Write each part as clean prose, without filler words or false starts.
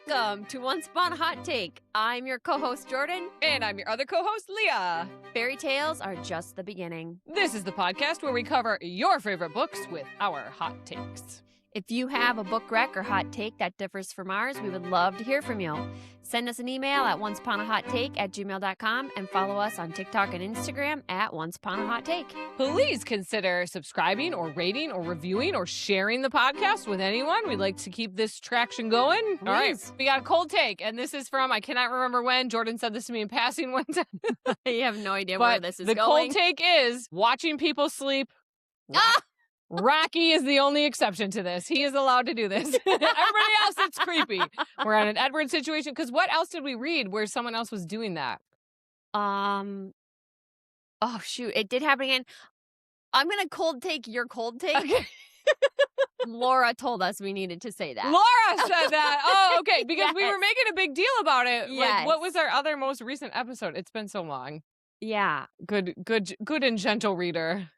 Welcome to Once.Upon.a.Hot.Take. I'm your co-host, Jordan. And I'm your other co-host, Leah. Fairy tales are just the beginning. This is the podcast where we cover your favorite books with our hot takes. If you have a book rec or hot take that differs from ours, we would love to hear from you. Send us an email at onceuponahot.take@gmail.com and follow us on TikTok and Instagram at onceuponahot.take. Please consider subscribing or rating or reviewing or sharing the podcast with anyone. We'd like to keep this traction going. Please. All right, we got a cold take, and this is from, I cannot remember when. Jordan said this to me in passing one time. I have no idea But where this is the going. cold take is watching people sleep. Rocky is the only exception to this. He is allowed to do this. Everybody else, it's creepy. We're on an Edward situation. Because what else did we read where someone else was doing that? Oh, shoot. It did happen again. I'm going to cold take your cold take. Okay. Laura told us we needed to say that. Laura said that. Oh, okay. Because we were Yes. making a big deal about it. Yes. Like, what was our other most recent episode? It's been so long. Yeah. Good and gentle reader.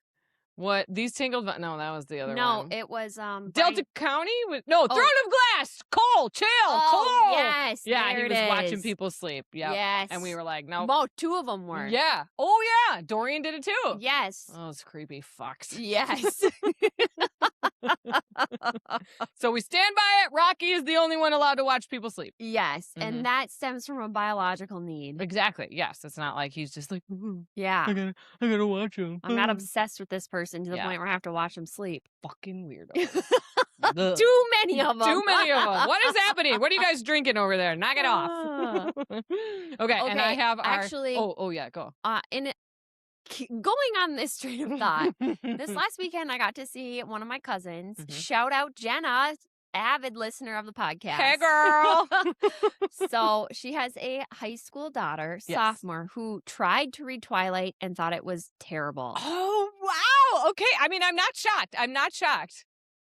What? These Tangled... No, that was the other one. No, it was... Delta County? No, Throne of Glass! Cole! Chill! Cole! Yes. Yeah, there he it was is. watching people sleep. Yep. Yes. And we were like, no. Well, two of them were. Yeah. Oh, yeah. Dorian did it too. Yes. Oh, it's creepy fucks. Yes. So we stand by it. Rocky is the only one allowed to watch people sleep. Yes. Mhm. And that stems from a biological need. Exactly. Yes. It's not like he's just like, Yeah. I gotta watch him. I'm not obsessed with this person to the Yeah. point where I have to watch him sleep. Fucking weirdo. Ugh. Too many of them. Too many of them. What is happening? What are you guys drinking over there? Knock it off. Okay, and I have our... actually- Oh, yeah, go. Going on this train of thought, this last weekend I got to see one of my cousins. Mhm. Shout out Jenna, avid listener of the podcast. Hey, girl. So she has a high school daughter, Yes. sophomore, who tried to read Twilight and thought it was terrible. Oh, wow. Okay. I mean, I'm not shocked.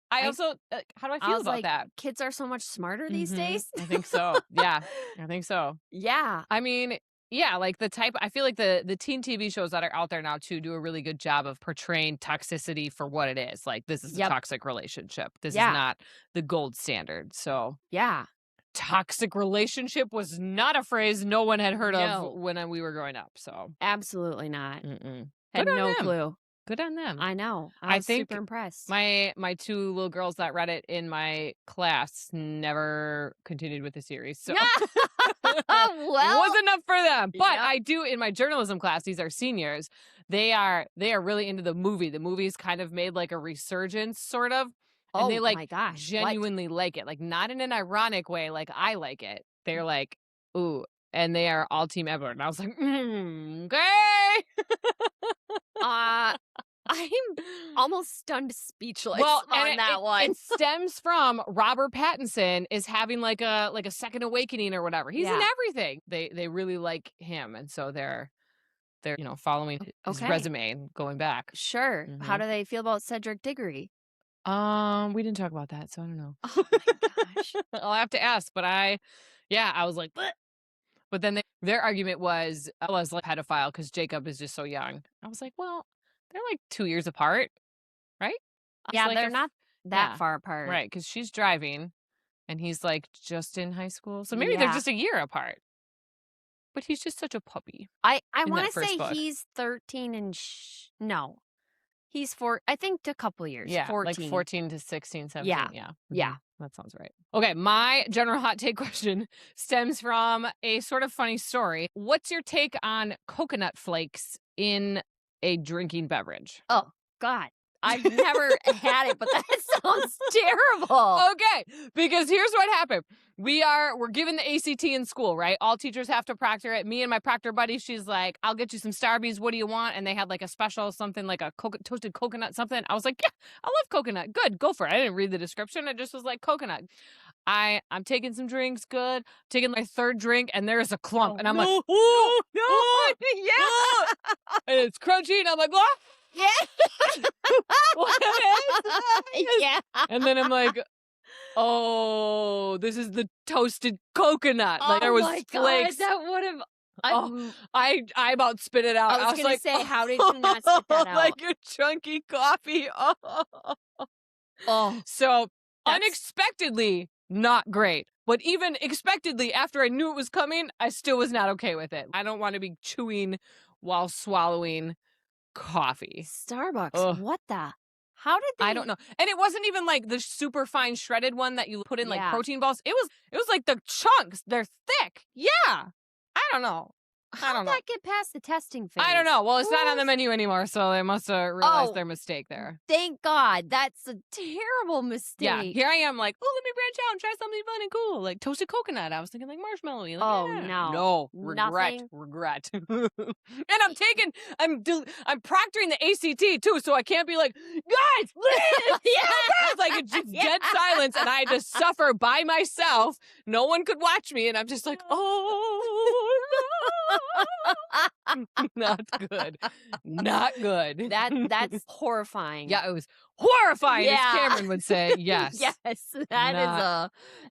I also, how do I I feel was about like, that? kids are so much smarter these Mhm. days. I think so. Yeah, I think so. Yeah. I mean, yeah, like I feel like the teen TV shows that are out there now too do a really good job of portraying toxicity for what it is. Like, this is a Yep. toxic relationship. This Yeah. is not the gold standard. So Yeah. toxic relationship was not a phrase no one had heard No. of when we were growing up. So Absolutely not. mm-mm. Had Good on no them. clue. Good on them. I know. I I was think super impressed. My two little girls that read it in my class never continued with the series. So Well, it was enough for them. But Yep. I do in my journalism class, these are seniors. They are really into the movie. The movie's kind of made like a resurgence, sort of. And oh they like my gosh. what? genuinely like it. Like, not in an ironic way, like I like it. They're like, ooh. And they are all Team Edward. And I was like, okay. I'm almost stunned speechless Well, on and that one. It stems from Robert Pattinson is having like a second awakening or whatever. He's in Yeah. everything. They really like him, and so they're following his Okay. resume and going back. Sure. How Mhm. do they feel about Cedric Diggory? We didn't talk about that, so I don't know. Oh my gosh. I'll have to ask, but I was like, "Bleh." But then their argument was I was like pedophile because Jacob is just so young. I was like, well, they're like 2 years apart, right? I was Yeah, like, they're if- not that yeah, far apart. Right, because she's driving, and he's like just in high school, so maybe they're Yeah. just a year apart. But he's just such a puppy. I in want that to first say book. he's 13 and no. He's I think a couple years. Yeah, 14. like 14 to 16, 17. Yeah. Yeah, Yeah. Mhm. That sounds right. Okay, my general hot take question stems from a sort of funny story. What's your take on coconut flakes in a drinking beverage? Oh, God. I've never had it, but that sounds terrible. Okay, because here's what happened. We're given the ACT in school, right? All teachers have to proctor it. Me and my proctor buddy, she's like, I'll get you some Starbies. What do you want? And they had like a special something like a toasted coconut something. I was like, yeah, I love coconut. Good, go for it. I didn't read the description. It just was like coconut. I'm taking some drinks, good. Taking my third drink, and there's a clump. And I'm like, oh, no. Yeah. And it's crunchy, and I'm like, what? Yeah. What is this? Yeah. And then I'm like, oh, this is the toasted coconut. Like, there was my flakes. God, that would have. Oh, I about spit it out. I was gonna like, say, how did you not spit that out? Like your chunky coffee. Oh. Oh, So That's- unexpectedly not great. But even expectedly, after I knew it was coming, I still was not okay with it. I don't want to be chewing while swallowing coffee. Starbucks. Ugh. What the? How did they? I don't know. And it wasn't even like the super fine shredded one that you put in like Yeah. protein balls. It was like the chunks. They're thick. Yeah. I don't know. How did that get past the testing phase? I don't know. Well, it's not on the What? menu anymore, so they must have realized their mistake there. Thank God. That's a terrible mistake. Yeah, here I am like, oh, let me branch out and try something fun and cool. Like toasted coconut. I was thinking like marshmallow-y. Like, Oh, yeah. no. No. Regret. And I'm proctoring the ACT too, so I can't be like, guys, please. It's like it's just dead silence and I had to suffer by myself. No one could watch me and I'm just like, oh no. Not good. Not good. That's horrifying. Yeah, it was horrifying, as Cameron would say. Yes. Yes, that is a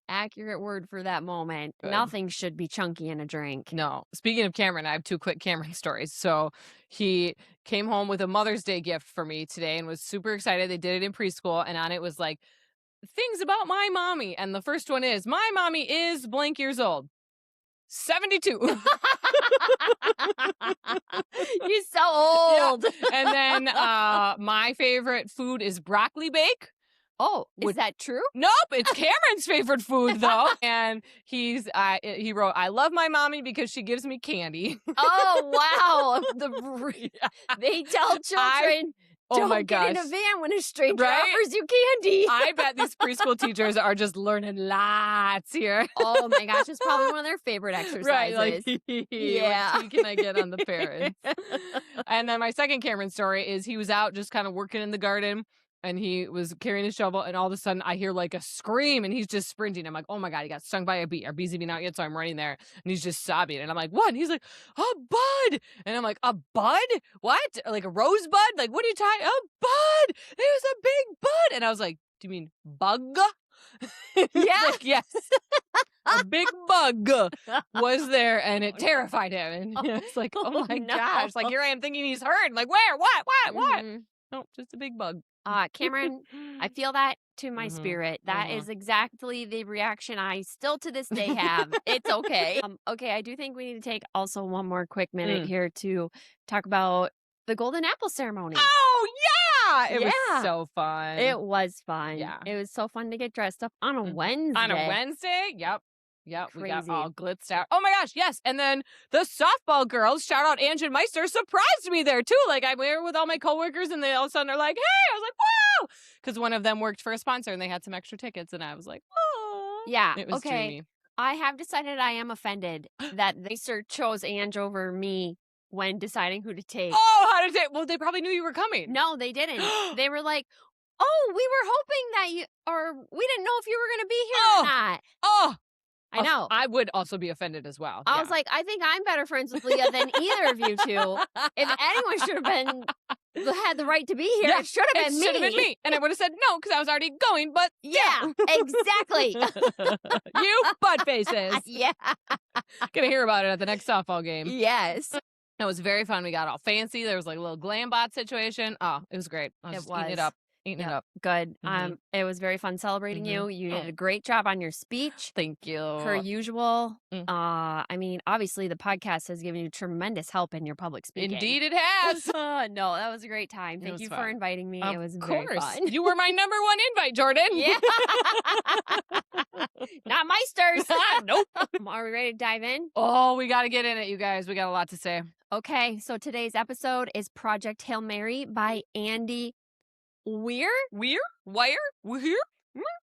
accurate word for that moment. Good. Nothing should be chunky in a drink. No. Speaking of Cameron, I have 2 quick Cameron stories. So he came home with a Mother's Day gift for me today and was super excited. They did it in preschool, and on it was like, things about my mommy. And the first one is, my mommy is blank years old. 72. You're so old. Yeah. And then my favorite food is broccoli bake. Oh, is that true? Nope, it's Cameron's favorite food though. And he wrote, I love my mommy because she gives me candy. Oh wow. They tell children don't get in a van when a stranger offers you candy. I bet these preschool teachers are just learning lots here. Oh my gosh, it's probably one of their favorite exercises. Right, like, what tea can I get on the parents? And then my second Cameron story is he was out just kind of working in the garden and he was carrying a shovel and all of a sudden I hear like a scream and he's just sprinting. I'm like, oh my God, he got stung by a bee. Our bee's even out yet, so I'm running there and he's just sobbing. And I'm like, what? And he's like, a bud. And I'm like, a bud? What? Like a rosebud? Like, what are you talking? A bud. There's a big bud. And I was like, do you mean bug? Yeah. Like, yes. A big bug was there and it terrified him. And it's like, oh my gosh. Like, here I am thinking he's hurt. Like, where? What? Mm-hmm. No, just a big bug. Cameron, I feel that to my spirit. That is exactly the reaction I still to this day have. It's okay. Okay, I do think we need to take also one more quick minute here to talk about the Golden Apple ceremony. Oh, yeah! It was so fun. It was fun. Yeah. It was so fun to get dressed up on a Wednesday. On a Wednesday? Yep. Yep, Crazy. we got all glitzed out. Oh my gosh, yes. And then the softball girls, shout out Ange and Meister, surprised me there too. Like I'm there with all my coworkers and they all of a sudden are like, hey, I was like, wow. Because one of them worked for a sponsor and they had some extra tickets and I was like, oh. Yeah, it was dreamy. I have decided I am offended that they chose Ange over me when deciding who to take. Oh, how did they? Well, they probably knew you were coming. No, they didn't. They were like, oh, we were hoping that we didn't know if you were going to be here or not. Oh. I know. I would also be offended as well. I was like, I think I'm better friends with Leah than either of you two. If anyone should have had the right to be here, it should have been me. Should have been me. And I would have said no because I was already going, but yeah, exactly. You butt faces. Yeah. Gonna hear about it at the next softball game. Yes. It was very fun. We got all fancy. There was like a little glam bot situation. Oh, it was great. I was just eating it up. Eating it up. Good. It was very fun celebrating you. You did a great job on your speech. Thank you. Per usual. I mean, obviously the podcast has given you tremendous help in your public speaking. Indeed it has. No, that was a great time. Thank you for inviting me. It was very fun. You were my number one invite, Jordan. Yeah. Not Meister's. Nope. Are we ready to dive in? Oh, we got to get in it, you guys. We got a lot to say. Okay, so today's episode is Project Hail Mary by Andy Weir? We're here?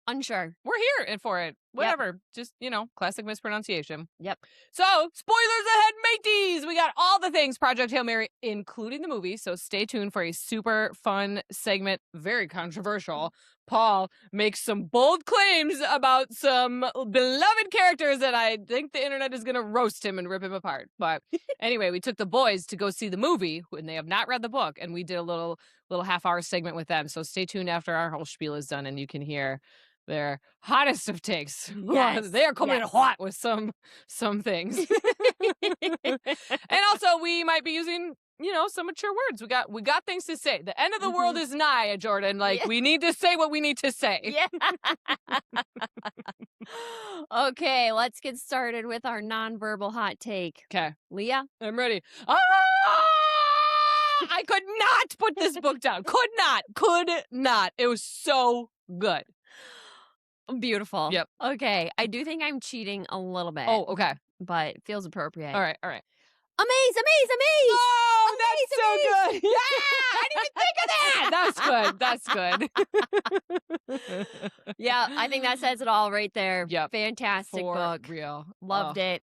Unsure. We're here for it. Whatever. Just, classic mispronunciation. Yep. So, spoilers ahead, mateys! We got all the things Project Hail Mary, including the movie, so stay tuned for a super fun segment, very controversial. Paul makes some bold claims about some beloved characters that I think the internet is going to roast him and rip him apart. But anyway, we took the boys to go see the movie when they have not read the book, and we did a little half-hour segment with them. So stay tuned after our whole spiel is done, and you can hear their hottest of takes. Yes. They are coming in hot with some things. And also, we might be using some mature words. We got things to say. The end of the world is nigh, Jordan. Like, we need to say what we need to say. Yeah. Okay, let's get started with our nonverbal hot take. Okay. Leah? I'm ready. I could not put this book down. Could not. It was so good. Beautiful. Yep. Okay, I do think I'm cheating a little bit. Oh, okay. But it feels appropriate. All right. Amaze! Oh, that's so good. Yeah, I didn't even think of that. That's good. Yeah, I think that says it all right there. Yep. Fantastic For book. real. Loved it.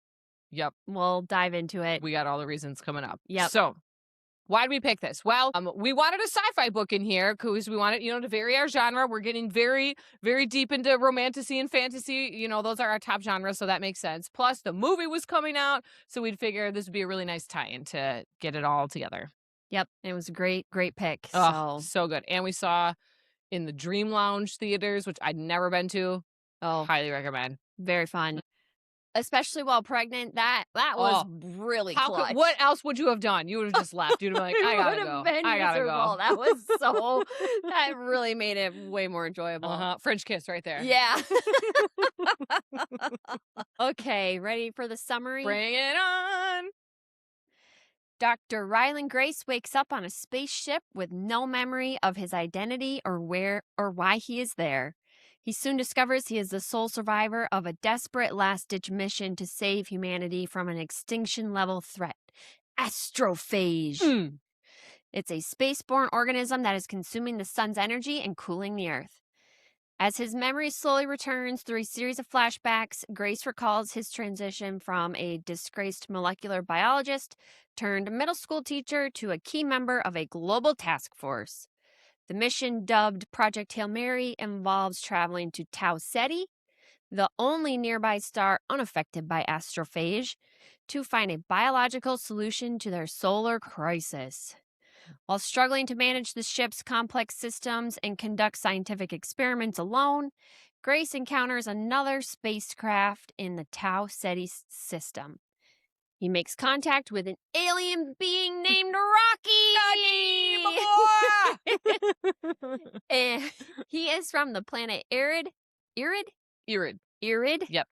Yep. We'll dive into it. We got all the reasons coming up. Yep. So, why did we pick this? Well, we wanted a sci-fi book in here because we wanted, to vary our genre. We're getting very, very deep into romantasy and fantasy. Those are our top genres, so that makes sense. Plus, the movie was coming out, so we'd figure this would be a really nice tie-in to get it all together. Yep, it was a great pick. Oh, so good. And we saw in the Dream Lounge theaters, which I'd never been to. Oh, highly recommend. Very fun. Especially while pregnant, that was really clutch. What else would you have done? You would have just left. You'd have been like, I gotta go. I gotta go. That was that really made it way more enjoyable. French kiss right there. Yeah. Okay, ready for the summary? Bring it on. Dr. Ryland Grace wakes up on a spaceship with no memory of his identity or where or why he is there. He soon discovers he is the sole survivor of a desperate last-ditch mission to save humanity from an extinction-level threat, astrophage. It's a spaceborne organism that is consuming the sun's energy and cooling the Earth. As his memory slowly returns through a series of flashbacks, Grace recalls his transition from a disgraced molecular biologist turned middle school teacher to a key member of a global task force. The mission, dubbed Project Hail Mary, involves traveling to Tau Ceti, the only nearby star unaffected by astrophage, to find a biological solution to their solar crisis. While struggling to manage the ship's complex systems and conduct scientific experiments alone, Grace encounters another spacecraft in the Tau Ceti system. He makes contact with an alien being named Rocky! And he is from the planet Irid. Yep.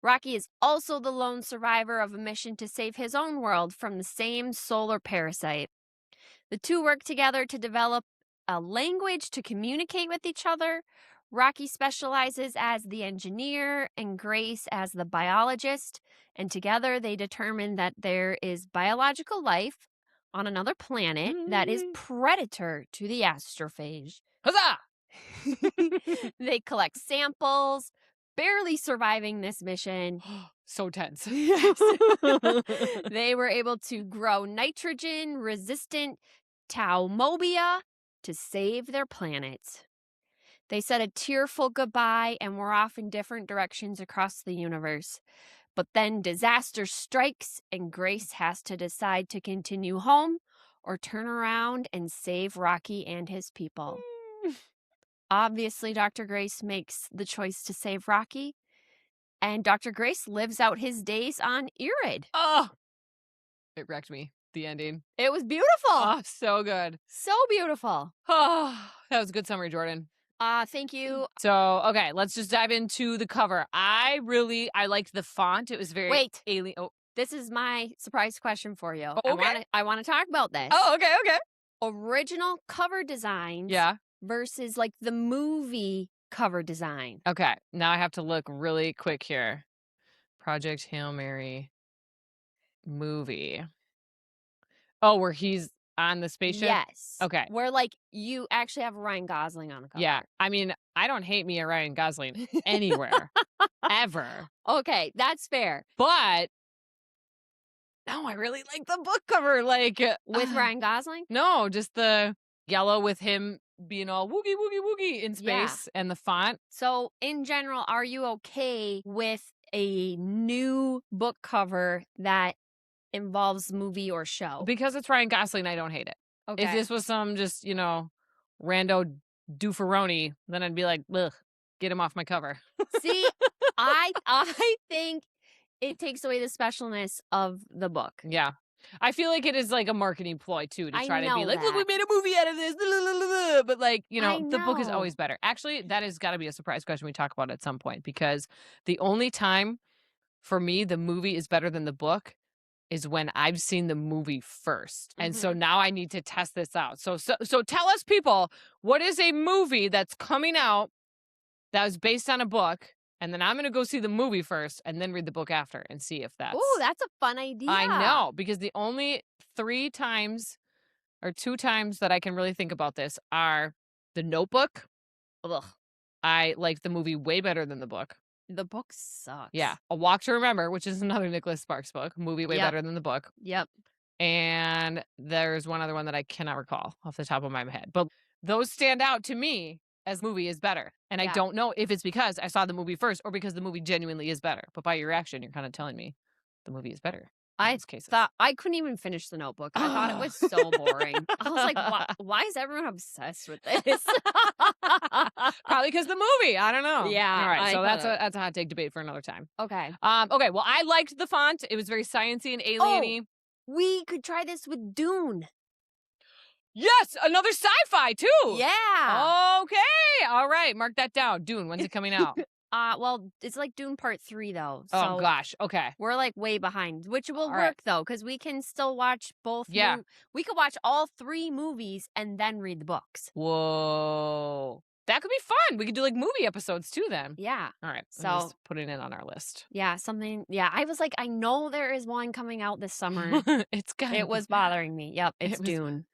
Rocky is also the lone survivor of a mission to save his own world from the same solar parasite. The two work together to develop a language to communicate with each other. Rocky specializes as the engineer and Grace as the biologist, and together they determine that there is biological life on another planet that is predator to the astrophage. Huzzah! They collect samples, barely surviving this mission. So tense. Yes. They were able to grow nitrogen-resistant taumobia to save their planet. They said a tearful goodbye and were off in different directions across the universe. But then disaster strikes and Grace has to decide to continue home or turn around and save Rocky and his people. Obviously, Dr. Grace makes the choice to save Rocky, and Dr. Grace lives out his days on Irid. Oh, it wrecked me. The ending. It was beautiful. Oh, so good. So beautiful. Oh, that was a good summary, Jordan. Thank you. So, okay, let's just dive into the cover. I liked the font. It was very alien. Oh, this is my surprise question for you. Oh, okay. I want to talk about this. Oh, okay. Original cover designs. Yeah. Versus like the movie cover design. Okay, now I have to look really quick here. Project Hail Mary movie. Oh, where he's on the spaceship? Yes. Okay. Where like you actually have Ryan Gosling on the cover. Yeah. I mean, I don't hate me a Ryan Gosling anywhere. Ever. Okay, that's fair. But no, I really like the book cover. Like with Ryan Gosling? No, just the yellow with him being all woogie woogie woogie in space and the font. So in general, are you okay with a new book cover that involves movie or show? Because it's Ryan Gosling, I don't hate it. Okay. If this was some just, rando doofaroni, then I'd be like, ugh, get him off my cover. See, I think it takes away the specialness of the book. Yeah. I feel like it is like a marketing ploy too to I try to be know like, look, we that. made a movie out of this. But like, I the book is always know. better. Actually, that has got to be a surprise question we talk about at some point, because the only time for me the movie is better than the book is when I've seen the movie first. And so Mhm. now I need to test this out. So tell us, people, what is a movie that's coming out that was based on a book, and then I'm going to go see the movie first and then read the book after and see if Ooh, that's. that's a fun idea. I know, because the only 3 times or 2 times that I can really think about this are The Notebook. Ugh, I like the movie way better than the book. the book sucks. Yeah. A Walk to Remember, which is another Nicholas Sparks book, movie way Yep. better than the book. Yep. And there's one other one that I cannot recall off the top of my head. But those stand out to me as movie is better. And I Yeah. don't know if it's because I saw the movie first or because the movie genuinely is better. But by your reaction, you're kind of telling me the movie is better in I those cases. thought I couldn't even finish The Notebook. I thought it was so boring. I was like, why is everyone obsessed with this? Probably because the movie. I don't know. Yeah, All right. I So that's thought a hot take debate for another time. Okay. Okay. Well, I liked the font. It was very sciencey and alien-y. We could try this with Dune. Yes, another sci-fi too. Yeah. Okay. All right. Mark that down. Dune. When's it coming out? Well, it's like Dune Part 3 though. Oh So gosh. Okay. we're like way behind, which will All work right. though, because we can still watch both. Yeah. We could watch all 3 movies and then read the books. Whoa. That could be fun. We could do like movie episodes too then. Yeah. All right. So- I'm just putting it on our list. Yeah, something. Yeah, I was like, I know there is one coming out this summer. It's got It was bothering me. Yep, It it's was- Dune.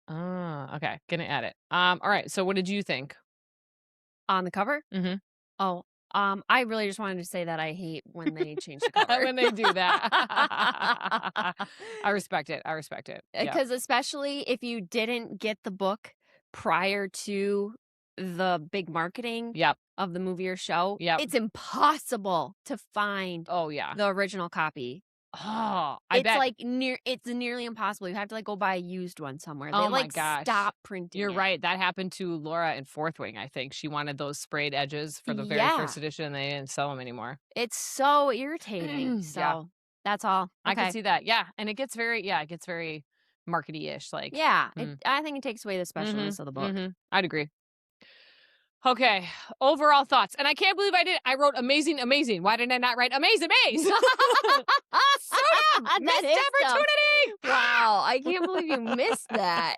Okay. Gonna add it. All right. So what did you think? On the cover? Mhm. Oh, I really just wanted to say that I hate when they change the cover. When they do that. I respect it. Yeah. Because especially if you didn't get the book prior to the big marketing Yep. of the movie or show, Yep. it's impossible to find Oh yeah. the original copy. Oh, It's bet. like it's nearly impossible. You have to like go buy a used one somewhere. Oh They my like gosh. stop printing. You're it. right. That happened to Laura in Fourth Wing, I think. She wanted those sprayed edges for the very Yeah. first edition, and they didn't sell them anymore. It's so irritating. So Yeah. that's all. I Okay. can see that. Yeah. And it gets very markety-ish. Like, Yeah, Mm. I think it takes away the specialness of the book. I'd agree. Okay. Overall thoughts. And I can't believe I did. I wrote amazing, amazing. Why did I not write amazing, amaze? So dumb. That Missed is dumb. opportunity. Wow, I can't believe you missed that.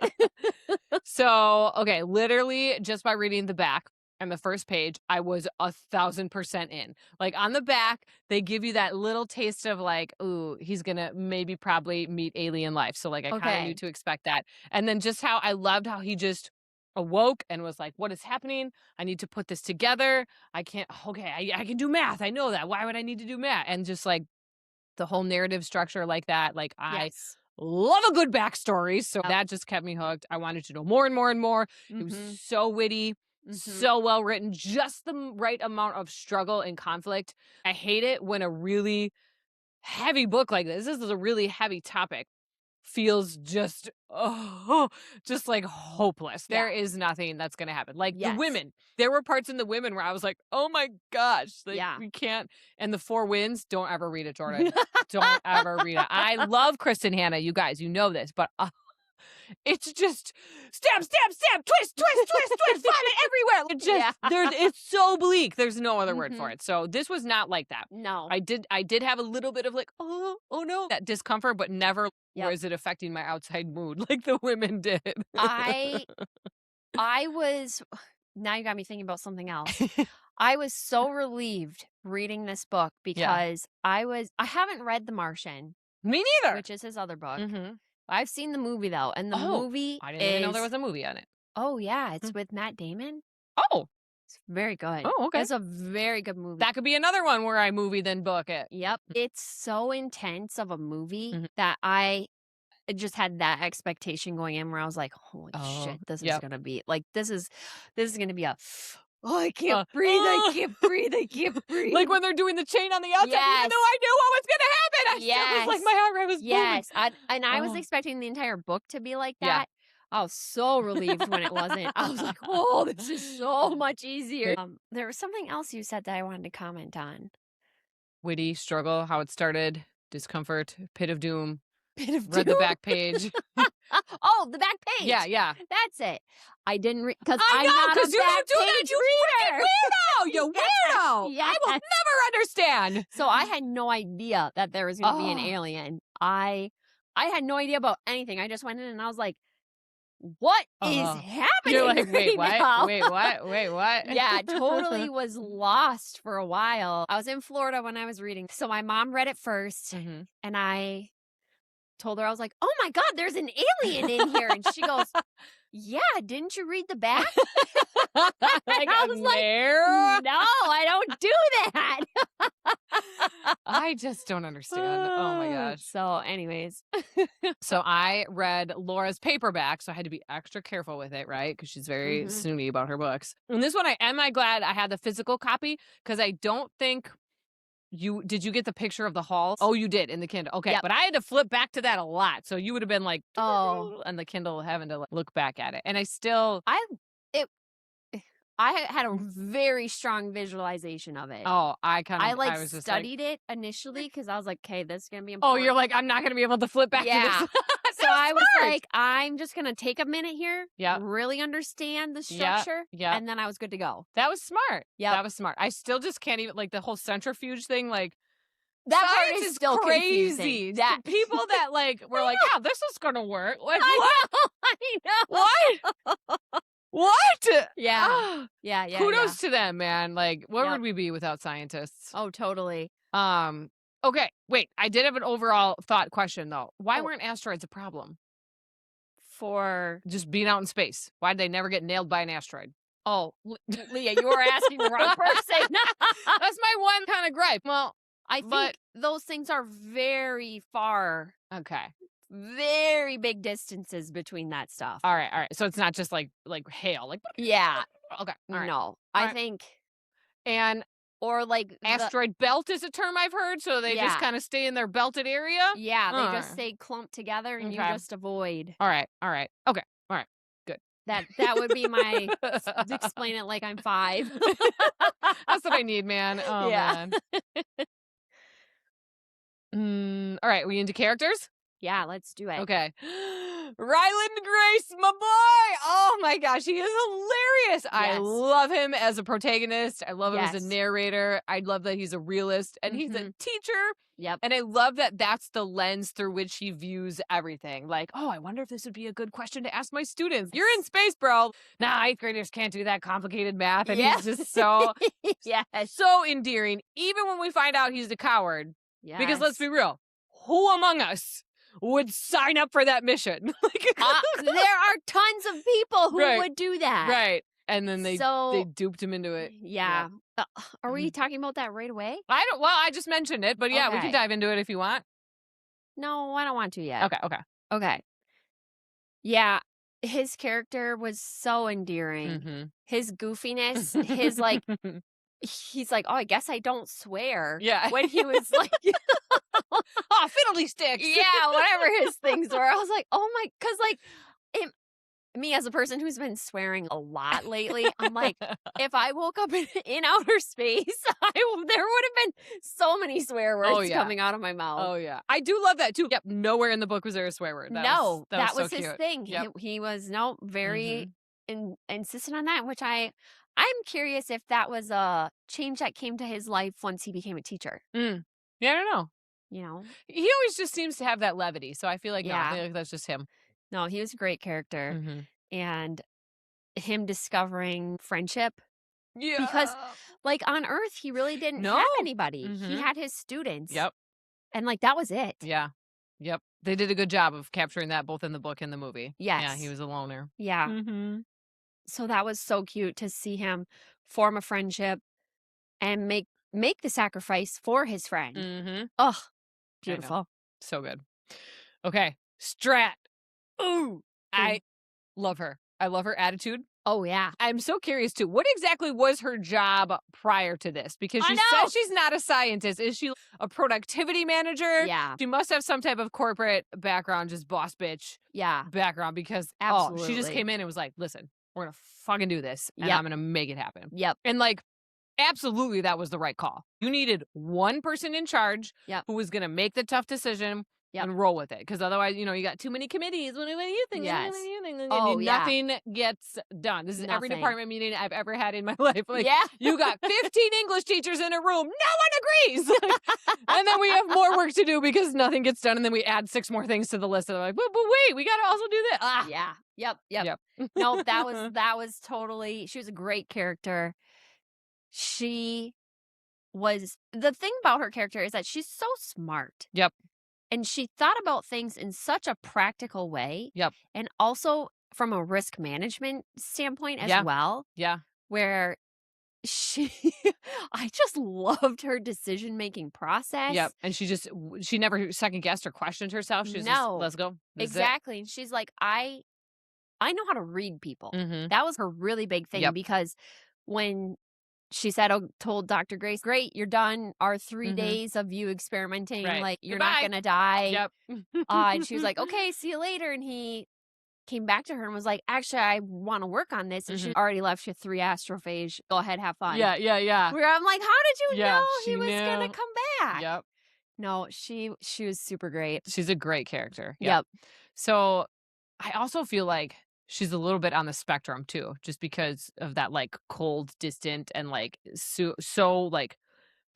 So, okay, literally just by reading the back and the first page, I was 1,000% in. Like on the back, they give you that little taste of like, ooh, he's gonna probably meet alien life. So like I kind of Okay. knew to expect that. And then just how I loved how he just awoke and was like, what is happening? I need to put this together. I can't, okay, I can do math. I know that. Why would I need to do math? And just like the whole narrative structure like that. Like I Yes. love a good backstory. So that just kept me hooked. I wanted to know more and more and more. It was Mhm. so witty, Mhm. so well written, just the right amount of struggle and conflict. I hate it when a really heavy book like this is a really heavy topic, feels just like hopeless. Yeah. There is nothing that's going to happen. Like the Yes. women, there were parts in the women where I was like, oh my gosh, like Yeah. we can't. And the Four Winds, don't ever read it, Jordan. Don't ever read it. I love Kristen Hanna, you guys, you know this, but it's just stab, stab, stab, twist, twist, twist, twist, vomit everywhere. It just it's so bleak. There's no other word for it. So this was not like that. No. I did have a little bit of like, oh no, that discomfort, but never Yep. was it affecting my outside mood like the women did. I was now you got me thinking about something else. I was so relieved reading this book because I haven't read The Martian, Me neither. which is his other book. Mm-hmm. I've seen the movie though, and the movie I didn't even know there was a movie on it. Oh yeah, it's with Matt Damon. Oh, It's very good. Oh, okay. It's a very good movie. that could be another one where I movie then book it. Yep. It's so intense of a movie Mhm. that I just had that expectation going in where I was like, holy Oh, shit, this is yep. gonna be like this is gonna be a I can't breathe, I can't breathe, I can't breathe. Like when they're doing the chain on the outside, even Yes. though I knew what was gonna happen, I still was like Yes. my heart rate was booming. Yes. I was Oh. expecting the entire book to be like Yeah. that. I was so relieved when it wasn't. I was like, oh, this is so much easier. There was something else you said that I wanted to comment on. Witty struggle, how it started, discomfort, pit of doom. bit of Read the two. back page. Oh, the back page. Yeah. That's it. I didn't read because I I'm know, not a because you back don't do that, page you reader. freaking weirdo! You weirdo! Yes. I will never understand. So I had no idea that there was going to be an Oh. alien. I had no idea about anything. I just went in and I was like, what is happening? You're like, wait, right what? now? Wait, what? Yeah, totally was lost for a while. I was in Florida when I was reading. So my mom read it first, and I told her, I was like, oh my God, there's an alien in here. And she goes, yeah, didn't you read the back? Like, I was like, no, I don't do that. I just don't understand. Oh my gosh. So anyways. So I read Laura's paperback, so I had to be extra careful with it, right? Because she's very snooty about her books. And this one, I glad I had the physical copy, because I don't think did you get the picture of the hall? Oh, you did in the Kindle. Okay. Yep. But I had to flip back to that a lot. So you would have been like, oh, and the Kindle having to look back at it. And I had a very strong visualization of it. I I was studied it initially because I was like, okay, this is going to be Oh, important. you're like, I'm not going to be able to flip back to this. So I was like, I'm just going to take a minute here, Yep. really understand the structure, and then I was good to go. That was smart. Yeah, that was smart. I still just can't even, like, the whole centrifuge thing, like, that part science is still crazy. confusing. The people that, like, were like, yeah, this is going to work. Like, I know. What? What? Yeah. Kudos to them, man. Like, where Yep. would we be without scientists? Oh, totally. Okay, wait. I did have an overall thought question, though. Why weren't asteroids a problem? For just being out in space. Why did they never get nailed by an asteroid? Oh, Leah, you were asking the wrong person. That's my one kind of gripe. Well, I think those things are very far. Okay. Very big distances between that stuff. All right. So it's not just like hail. Like, yeah. Okay. All right. No, I think. And or like asteroid belt is a term I've heard. So they just kind of stay in their belted area. Yeah, they just stay clumped together, and you just avoid. All right. Okay. All right. Good. That would be my explain it like I'm 5. That's what I need, man. Oh man. All right. We into characters? Yeah, let's do it. Okay. Ryland Grace, my boy. Oh my gosh, he is hilarious. Yes. I love him as a protagonist. I love him as a narrator. I love that he's a realist and he's a teacher. Yep. And I love that that's the lens through which he views everything. Like, oh, I wonder if this would be a good question to ask my students. You're in space, bro. Nah, 8th graders can't do that complicated math. And he's just so, so endearing. Even when we find out he's a coward. Yes. Because let's be real, who among us would sign up for that mission? There are tons of people who would do that. Right. And then they duped him into it. Yeah. Are we talking about that right away? I just mentioned it, but yeah, we can dive into it if you want. No, I don't want to yet. Okay. Yeah. His character was so endearing. His goofiness, his like, he's like, oh, I guess I don't swear. Yeah. When he was like, oh, fiddly sticks. Yeah, whatever his things were. I was like, oh my, because like, me as a person who's been swearing a lot lately, I'm like, if I woke up in outer space, there would have been so many swear words coming out of my mouth. Oh, yeah. I do love that, too. Yep. Nowhere in the book was there a swear word. That was so his cute. thing. Yep. He was, very insistent on that, which I'm curious if that was a change that came to his life once he became a teacher. Yeah, I don't know. You know? He always just seems to have that levity, so I feel like, I feel like that's just him. No, he was a great character. And him discovering friendship. Yeah. Because, like, on Earth, he really didn't have anybody. He had his students. Yep. And, like, that was it. Yeah. Yep. They did a good job of capturing that both in the book and the movie. Yes. Yeah, he was a loner. Yeah. So that was so cute to see him form a friendship and make the sacrifice for his friend. Oh, beautiful. So good. Okay. Strat. Ooh. I love her. I love her attitude. Oh, yeah. I'm so curious, too. What exactly was her job prior to this? Because she says she's not a scientist. Is she a productivity manager? Yeah. She must have some type of corporate background, just boss bitch background. Because she just came in and was like, listen, we're going to fucking do this. And I'm going to make it happen. Yep. And like, absolutely, that was the right call. You needed one person in charge who was going to make the tough decision, and roll with it. Because otherwise, you got too many committees. What do you think? Yes. And nothing gets done. This is every department meeting I've ever had in my life. Like, you got 15 English teachers in a room. No one agrees. And then we have more work to do because nothing gets done. And then we add 6 more things to the list. And they're like, but wait, we got to also do this. Ah. Yeah. Yep. No, that was totally, she was a great character. The thing about her character is that she's so smart. Yep. And she thought about things in such a practical way. Yep. And also from a risk management standpoint as well. Yeah. Where I just loved her decision-making process. Yep. And she never second-guessed or questioned herself. She's just, let's go. Exactly. And she's like, I know how to read people. That was her really big thing because when she told Dr. Grace, great, you're done. Our 3 days of you experimenting, like, you're not going to die. Yep. And she was like, okay, see you later. And he came back to her and was like, actually, I want to work on this. And she already left you 3 astrophage. Go ahead, have fun. Yeah. Where I'm like, how did you know he was going to come back? Yep. No, she was super great. She's a great character. Yep. So I also feel like she's a little bit on the spectrum too, just because of that, like, cold, distant, and like so like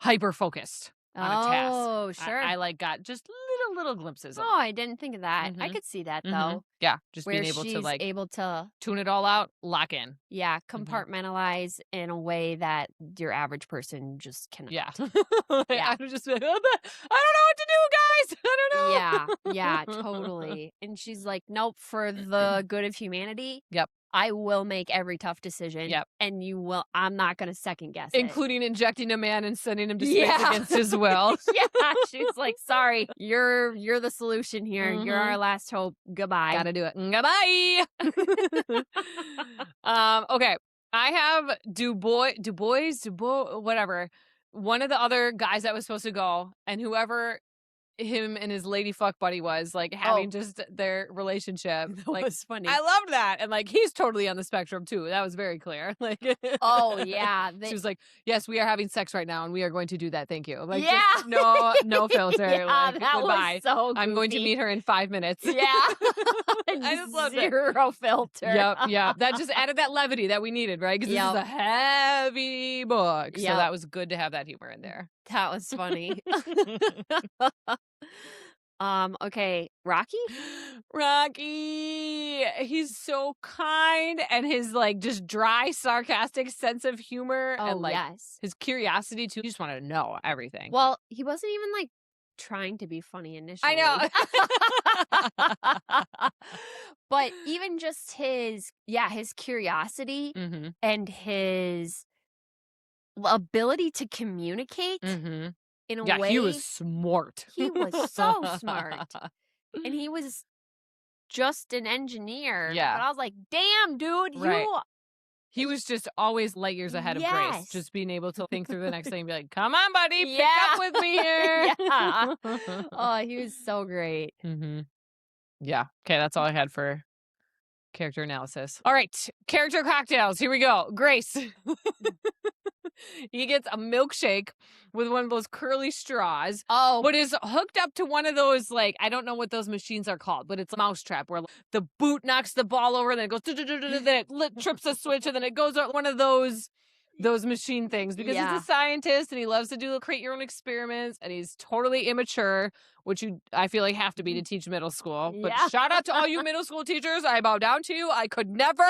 hyper focused on a task. Oh, sure. I like got just little glimpses of Oh, I didn't think of that. I could see that though. Yeah, just where being able she's to like able to tune it all out, lock in. Yeah, compartmentalize in a way that your average person just cannot. Yeah. Yeah. I'm just like, I don't know what to do, guys. I don't know. Yeah, totally. And she's like, nope, for the good of humanity. Yep. I will make every tough decision. Yep. And I'm not going to second guess it. Including injecting a man and sending him to space against his will. Yeah. She's like, sorry, you're the solution here. You're our last hope. Goodbye. Gotta do it. Goodbye. Okay. I have Du Bois, whatever. One of the other guys that was supposed to go, and whoever him and his lady fuck buddy was, like, having just their relationship. That like, was funny. I loved that. And like, he's totally on the spectrum too. That was very clear. Like, oh yeah. She was like, yes, we are having sex right now and we are going to do that. Thank you. Like, yeah. just no filter. Yeah, like, that goodbye. was so goofy. I'm going to meet her in 5 minutes. Yeah. I just loved it. Zero filter. Yep. That just added that levity that we needed, right? Because this is a heavy book. So that was good to have that humor in there. That was funny. Okay, Rocky? He's so kind, and his like just dry, sarcastic sense of humor, and like his curiosity too. He just wanted to know everything. Well, he wasn't even like trying to be funny initially. I know. But even just his curiosity and his ability to communicate in a way. He was smart. He was so smart. And he was just an engineer. Yeah. But I was like, damn, dude, He was just always light years ahead of Grace. Just being able to think through the next thing and be like, come on, buddy, pick up with me here. Yeah. Oh, he was so great. Yeah. Okay, that's all I had for character analysis. All right, character cocktails. Here we go. Grace. He gets a milkshake with one of those curly straws. Oh. But is hooked up to one of those, like, I don't know what those machines are called, but it's a mousetrap where the boot knocks the ball over, then it goes, then it trips a switch, and then it goes one of those machine things, because he's a scientist and he loves to do create your own experiments, and he's totally immature, which I feel like have to be to teach middle school. But shout out to all you middle school teachers. I bow down to you. I could never.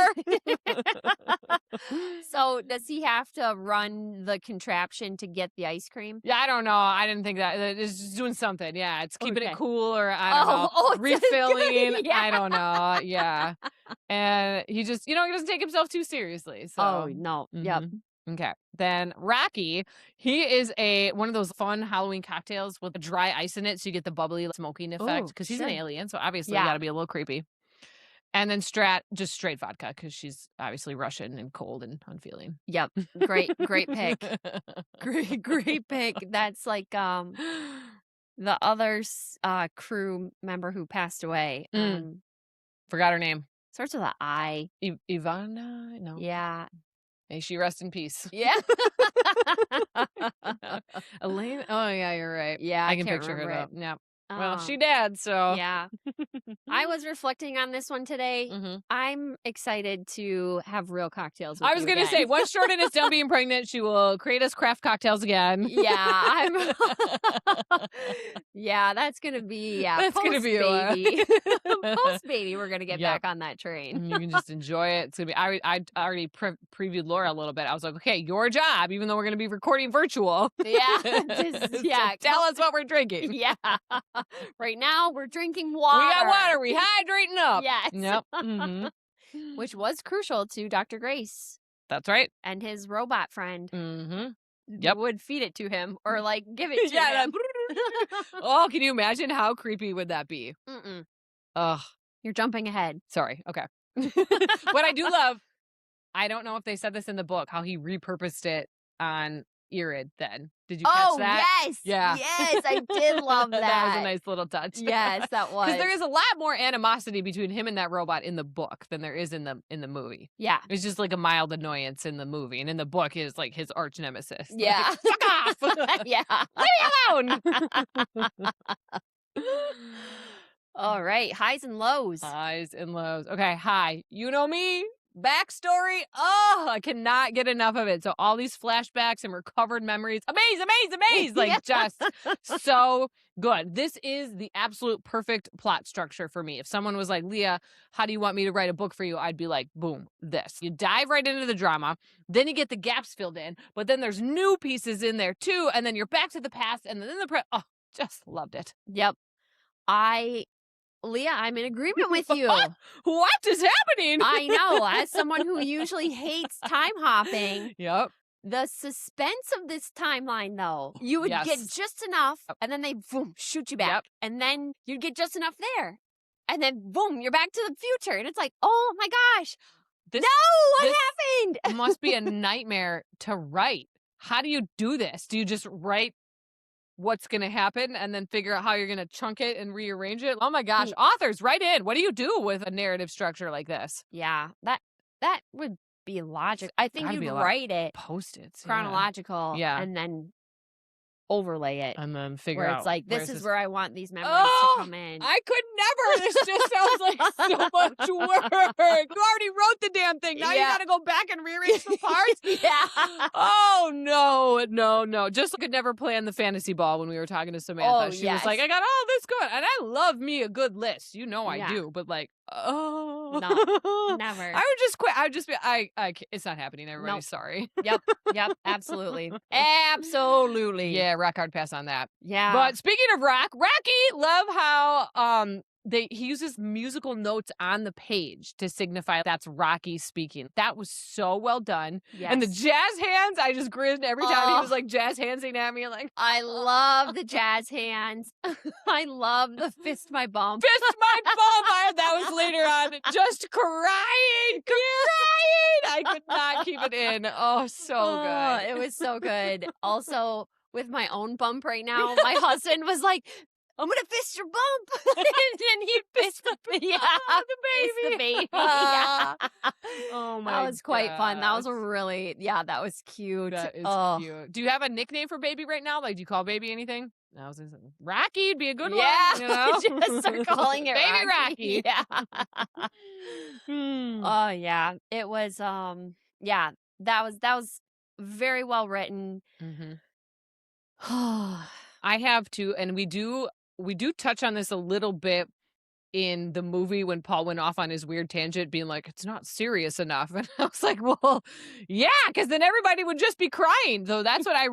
So does he have to run the contraption to get the ice cream? Yeah, I don't know. I didn't think that. It's just doing something. Yeah, it's keeping it cool, or I don't know. Refilling. I don't know. Yeah. And he just, he doesn't take himself too seriously. So. Oh, no. Yep. Okay. Then Rocky, he is one of those fun Halloween cocktails with a dry ice in it, so you get the bubbly smoking effect, because he's an alien, so obviously you got to be a little creepy. And then Strat, just straight vodka, because she's obviously Russian and cold and unfeeling. Yep. Great pick. Great pick. That's like the other crew member who passed away. Forgot her name. Starts with an I. Ivana? No. Yeah. May she rest in peace. Yeah. Elaine? Oh, yeah, you're right. Yeah, I can picture her though. Yeah. Well, she did, so. Yeah. I was reflecting on this one today. Mm-hmm. I'm excited to have real cocktails with I was going to say, once Jordan is done being pregnant, she will create us craft cocktails again. Yeah, yeah, that's going to be, That's going to be baby. Post baby, we're going to get back on that train. You can just enjoy it. It's going to be, I already previewed Laura a little bit. I was like, okay, your job, even though we're going to be recording virtual. Yeah. So tell us what we're drinking. Yeah. Right now, we're drinking water. We got water. We hydrating up. Yes. Yep. Mm-hmm. Which was crucial to Dr. Grace. That's right. And his robot friend. Mm-hmm. Yep. Would feed it to him or like give it to him. Oh, can you imagine how creepy would that be? Mm-mm. Ugh. You're jumping ahead. Sorry. Okay. What I do love, I don't know if they said this in the book, how he repurposed it on Irid then. Did you catch that? Oh, yes. Yeah. Yes, I did love that. That was a nice little touch. Yes, that was. Because there is a lot more animosity between him and that robot in the book than there is in the movie. Yeah. It's just like a mild annoyance in the movie. And in the book is like his arch nemesis. Yeah. Like, fuck off. Yeah. Leave me alone. All right. Highs and lows. Highs and lows. Okay, high. You know me. Backstory. Oh, I cannot get enough of it. So all these flashbacks and recovered memories. Amaze. Like just so good. This is the absolute perfect plot structure for me. If someone was like, Leah, how do you want me to write a book for you? I'd be like, boom, this. You dive right into the drama. Then you get the gaps filled in. But then there's new pieces in there too. And then you're back to the past. And then oh, just loved it. Yep. Leah, I'm in agreement with you. What is happening? I know. As someone who usually hates time hopping. Yep. The suspense of this timeline, though, you would get just enough, and then they boom, shoot you back. Yep. And then you'd get just enough there. And then boom, you're back to the future. And it's like, oh my gosh. What happened? It must be a nightmare to write. How do you do this? Do you just write what's going to happen and then figure out how you're going to chunk it and rearrange it? Oh my gosh. Authors, write in. What do you do with a narrative structure like this? Yeah, that would be logic. I think you'd write it Post-its. chronological and then overlay it. And then figure where out. It's like, this is where I want these memories to come in. I could never. This just sounds like so much work. You already wrote the damn thing. Now you got to go back and rearrange the parts. Yeah. Oh, no. Just could never plan the fantasy ball when we were talking to Samantha. She was like, I got all this good. And I love me a good list. You know I do. But like, no, never. I would just quit. I would just be, it's not happening. Everybody's sorry. Yep, absolutely. Absolutely. Yeah, rock hard pass on that. Yeah. But speaking of Rocky, love how he uses musical notes on the page to signify that's Rocky speaking. That was so well done. Yes. And the jazz hands, I just grinned every time he was like jazz handsing at me. Like, I love the jazz hands. I love the fist my bum. Fist my bum. That was later on. Just crying. I could not keep it in. Oh, so good. It was so good. Also, with my own bump right now, my husband was like, I'm going to fist your bump. And then he fist the baby. Yeah. Oh, my That was quite fun. That was that was cute. That is cute. Do you have a nickname for baby right now? Like, do you call baby anything? No, I was gonna say, Rocky'd be a good one. You know? Just start calling it Baby Rocky. Yeah. Oh, yeah. It was, that was very well written. Mm-hmm. I have to, and we do touch on this a little bit in the movie when Paul went off on his weird tangent being like, it's not serious enough. And I was like, well, yeah, because then everybody would just be crying. So that's what I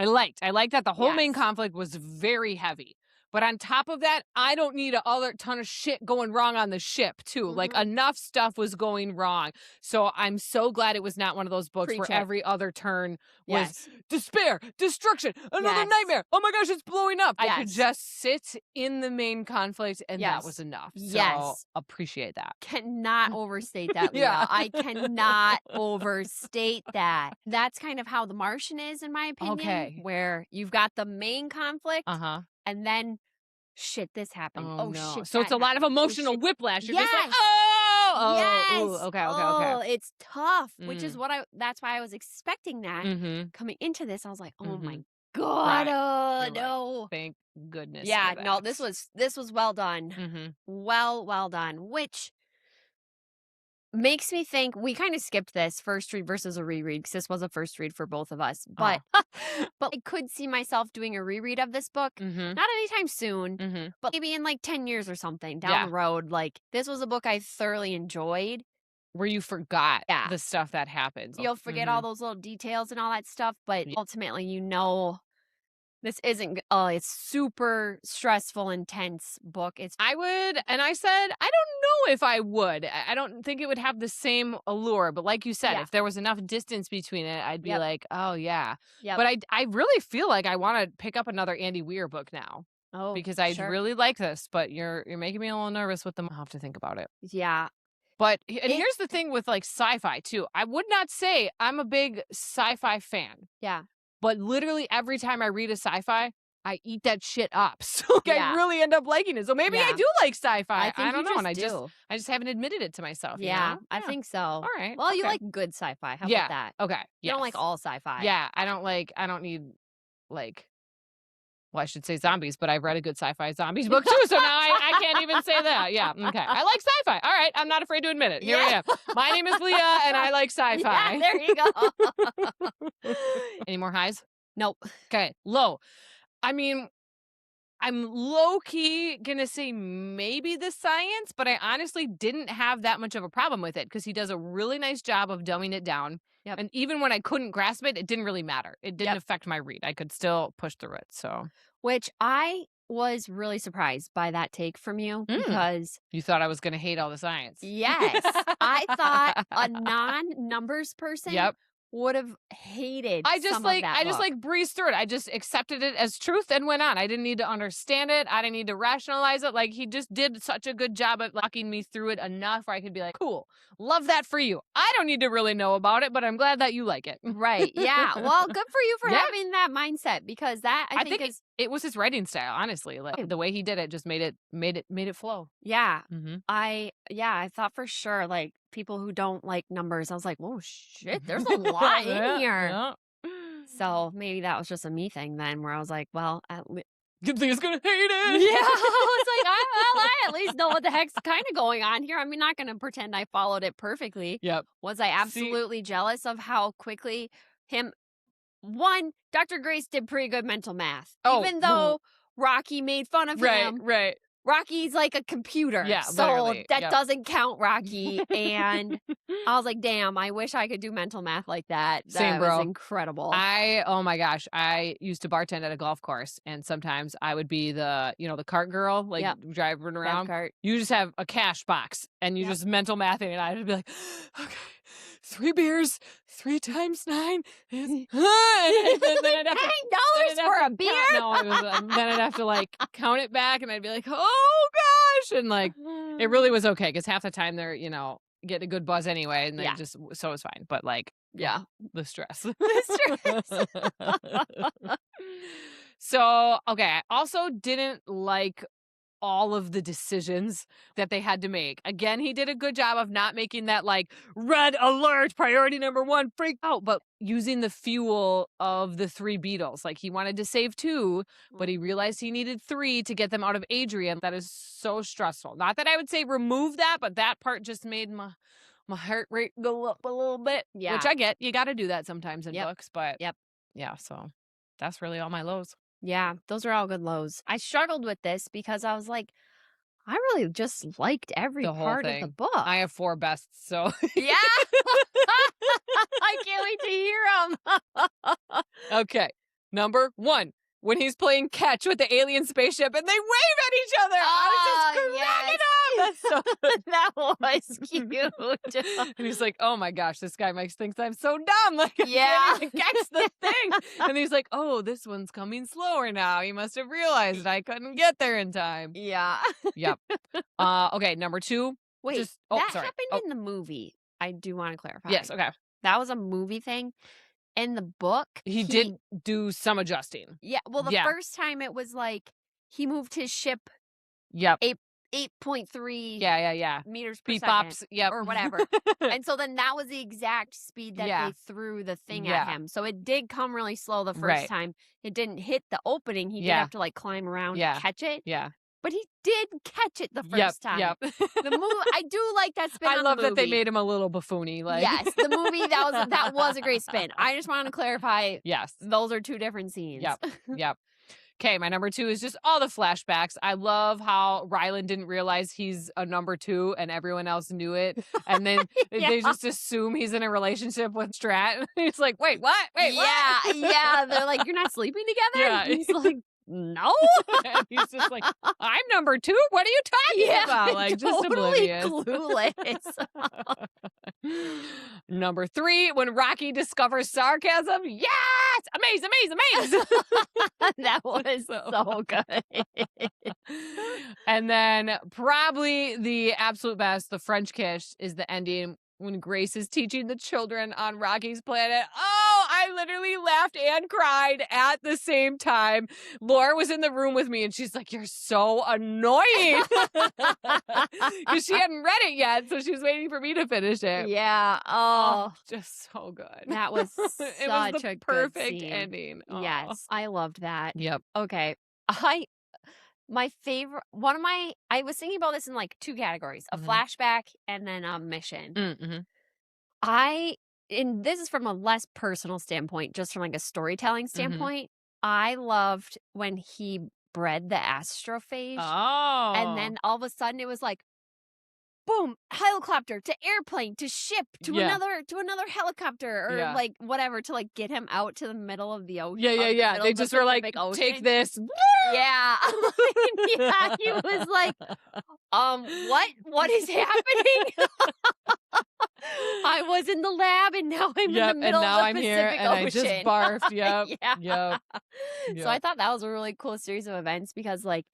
liked. I liked that the whole main conflict was very heavy. But on top of that, I don't need a other ton of shit going wrong on the ship, too. Mm-hmm. Like, enough stuff was going wrong. So I'm so glad it was not one of those books where every other turn was despair, destruction, another nightmare. Oh my gosh, it's blowing up. I could just sit in the main conflict, and that was enough. So appreciate that. Cannot overstate that, Leah. I cannot overstate that. That's kind of how The Martian is, in my opinion. Okay. Where you've got the main conflict. Uh-huh. And then, shit, this happened. Oh, no. shit. So it's a lot of emotional whiplash. You're just like, yes. Ooh, okay. It's tough, which is that's why I was expecting that coming into this. I was like, oh my God, Right. oh, You're right. no. Thank goodness. Yeah, for no, that. this was well done. Mm-hmm. Well done, which makes me think we kind of skipped this first read versus a reread because this was a first read for both of us. But but I could see myself doing a reread of this book. Mm-hmm. Not anytime soon, Mm-hmm. but maybe in like 10 years or something down Yeah. the road. Like this was a book I thoroughly enjoyed. Where you forgot Yeah. the stuff that happens. You'll forget all those little details and all that stuff, but ultimately this isn't it's super stressful, intense book. I would, and I said, I don't know if I would. I don't think it would have the same allure. But like you said, Yeah. if there was enough distance between it, I'd be Yep. like, oh, yeah. Yep. But I really feel like I want to pick up another Andy Weir book now. Oh, because I sure. really like this, but you're making me a little nervous with them. I'll have to think about it. Yeah. But, and here's the thing with like sci-fi too. I would not say I'm a big sci-fi fan. Yeah. But literally every time I read a sci-fi, I eat that shit up. So like, Yeah. I really end up liking it. So maybe I do like sci-fi. I think don't you know. just And I just haven't admitted it to myself. Yeah, you know? I think so. All right. Well, you okay. like good sci-fi. How Yeah. about that? Okay. You don't like Yes. all sci-fi. Yeah. I don't need like, well, I should say zombies, but I've read a good sci-fi zombies book too, so now I can't even say that. Yeah, okay. I like sci-fi. All right, I'm not afraid to admit it. Here I am. My name is Leah, and I like sci-fi. Yeah, there you go. Any more highs? Nope. Okay, low. I mean, I'm low-key gonna say maybe the science, but I honestly didn't have that much of a problem with it because he does a really nice job of dumbing it down. Yep. And even when I couldn't grasp it, it didn't really matter. It didn't affect my read. I could still push through it. So, which I was really surprised by that take from you because you thought I was going to hate all the science. Yes, I thought a non-numbers person would have hated. I just book. breezed through it. I just accepted it as truth and went on. I didn't need to understand it. I didn't need to rationalize it. Like he just did such a good job at walking me through it enough where I could be like, cool, love that for you. I don't need to really know about it, but I'm glad that you like it. Right. Yeah. Well, good for you for having that mindset because that I think is it was his writing style, honestly. Like the way he did it just made it flow. Yeah. Mm-hmm. I thought for sure like people who don't like numbers, I was like, oh shit, there's a lot in here. Yeah. So maybe that was just a me thing then where I was like, well, good thing he's gonna hate it. Yeah. I was like, I at least know what the heck's kind of going on here. I'm not gonna pretend I followed it perfectly. Yep. Was I absolutely jealous of how quickly Dr. Grace did pretty good mental math. Even though Rocky made fun of him. Right. Rocky's like a computer. Yeah, so literally. that doesn't count Rocky. And I was like, damn, I wish I could do mental math like that. Same, that bro. was incredible. Oh my gosh. I used to bartend at a golf course and sometimes I would be the cart girl, like driving around. Cart. You just have a cash box and you just mental mathing and I would be like, okay, 3 beers, 3 times 9 is $9 for a beer? Then I'd have to like count it back and I'd be like, oh gosh. And like, it really was okay because half the time they're, getting a good buzz anyway. And then so it was fine. But like, the stress. So, okay. I also didn't like all of the decisions that they had to make. Again, he did a good job of not making that like red alert, priority number 1, freak out, but using the fuel of the 3 beetles. Like he wanted to save 2, but he realized he needed 3 to get them out of Adrian. That is so stressful. Not that I would say remove that, but that part just made my heart rate go up a little bit. Yeah. Which I get. You got to do that sometimes in books, but yeah, so that's really all my lows. Yeah, those are all good lows. I struggled with this because I was like, I really just liked every part of the book. I have 4 bests, so. Yeah. I can't wait to hear them. Okay. Number 1. When he's playing catch with the alien spaceship and they wave at each other. I was just cracking up. That's so that was cute. And he's like, oh my gosh, this guy thinks I'm so dumb. Like, I can't even catch the thing. And he's like, oh, this one's coming slower now. He must have realized I couldn't get there in time. Yeah. Yep. Okay, number 2. Wait, that happened in the movie. I do want to clarify. Yes, okay. That was a movie thing. In the book, he did do some adjusting. Yeah, well, the first time it was like he moved his ship. Yep. 8.3 Yeah. meters per Beep second. bops. Yep. Or whatever. And so then that was the exact speed that they threw the thing at him. So it did come really slow the first time. It didn't hit the opening. He did have to like climb around and catch it. Yeah. But he did catch it the first time. Yep. The movie, I do like that spin. I on love the that movie. they made him a little buffoony. Like, yes, the movie that was a great spin. I just want to clarify. Yes, those are two different scenes. Yep. Okay, my number 2 is just all the flashbacks. I love how Ryland didn't realize he's a number 2 and everyone else knew it. And then they just assume he's in a relationship with Strat. He's like, wait, what? Wait, what? Yeah. They're like, you're not sleeping together? Yeah. And he's like, no. And he's just like, I'm number 2? What are you talking about? Like, just totally oblivious. clueless. Number 3, when Rocky discovers sarcasm. Yes! Amaze. That was so good. And then probably the absolute best, the French kiss, is the ending when Grace is teaching the children on Rocky's planet. Oh, I literally laughed and cried at the same time. Laura was in the room with me and she's like, you're so annoying. Because she hadn't read it yet, so she was waiting for me to finish it. Yeah. Oh, just so good. That was such it was the a perfect good scene. ending. Oh. Yes, I loved that. Yep. Okay. My favorite, I was thinking about this in like 2 categories, a flashback and then a mission. And this is from a less personal standpoint, just from like a storytelling standpoint. I loved when he bred the astrophage. Oh. And then all of a sudden it was like, boom, helicopter to airplane to ship to another helicopter or like whatever to like get him out to the middle of the ocean. Yeah. They just were like, take this. Yeah. Yeah. He was like, what is happening? I was in the lab and now I'm in the middle of the Pacific here and Ocean. I just barfed. Yep. So I thought that was a really cool series of events because like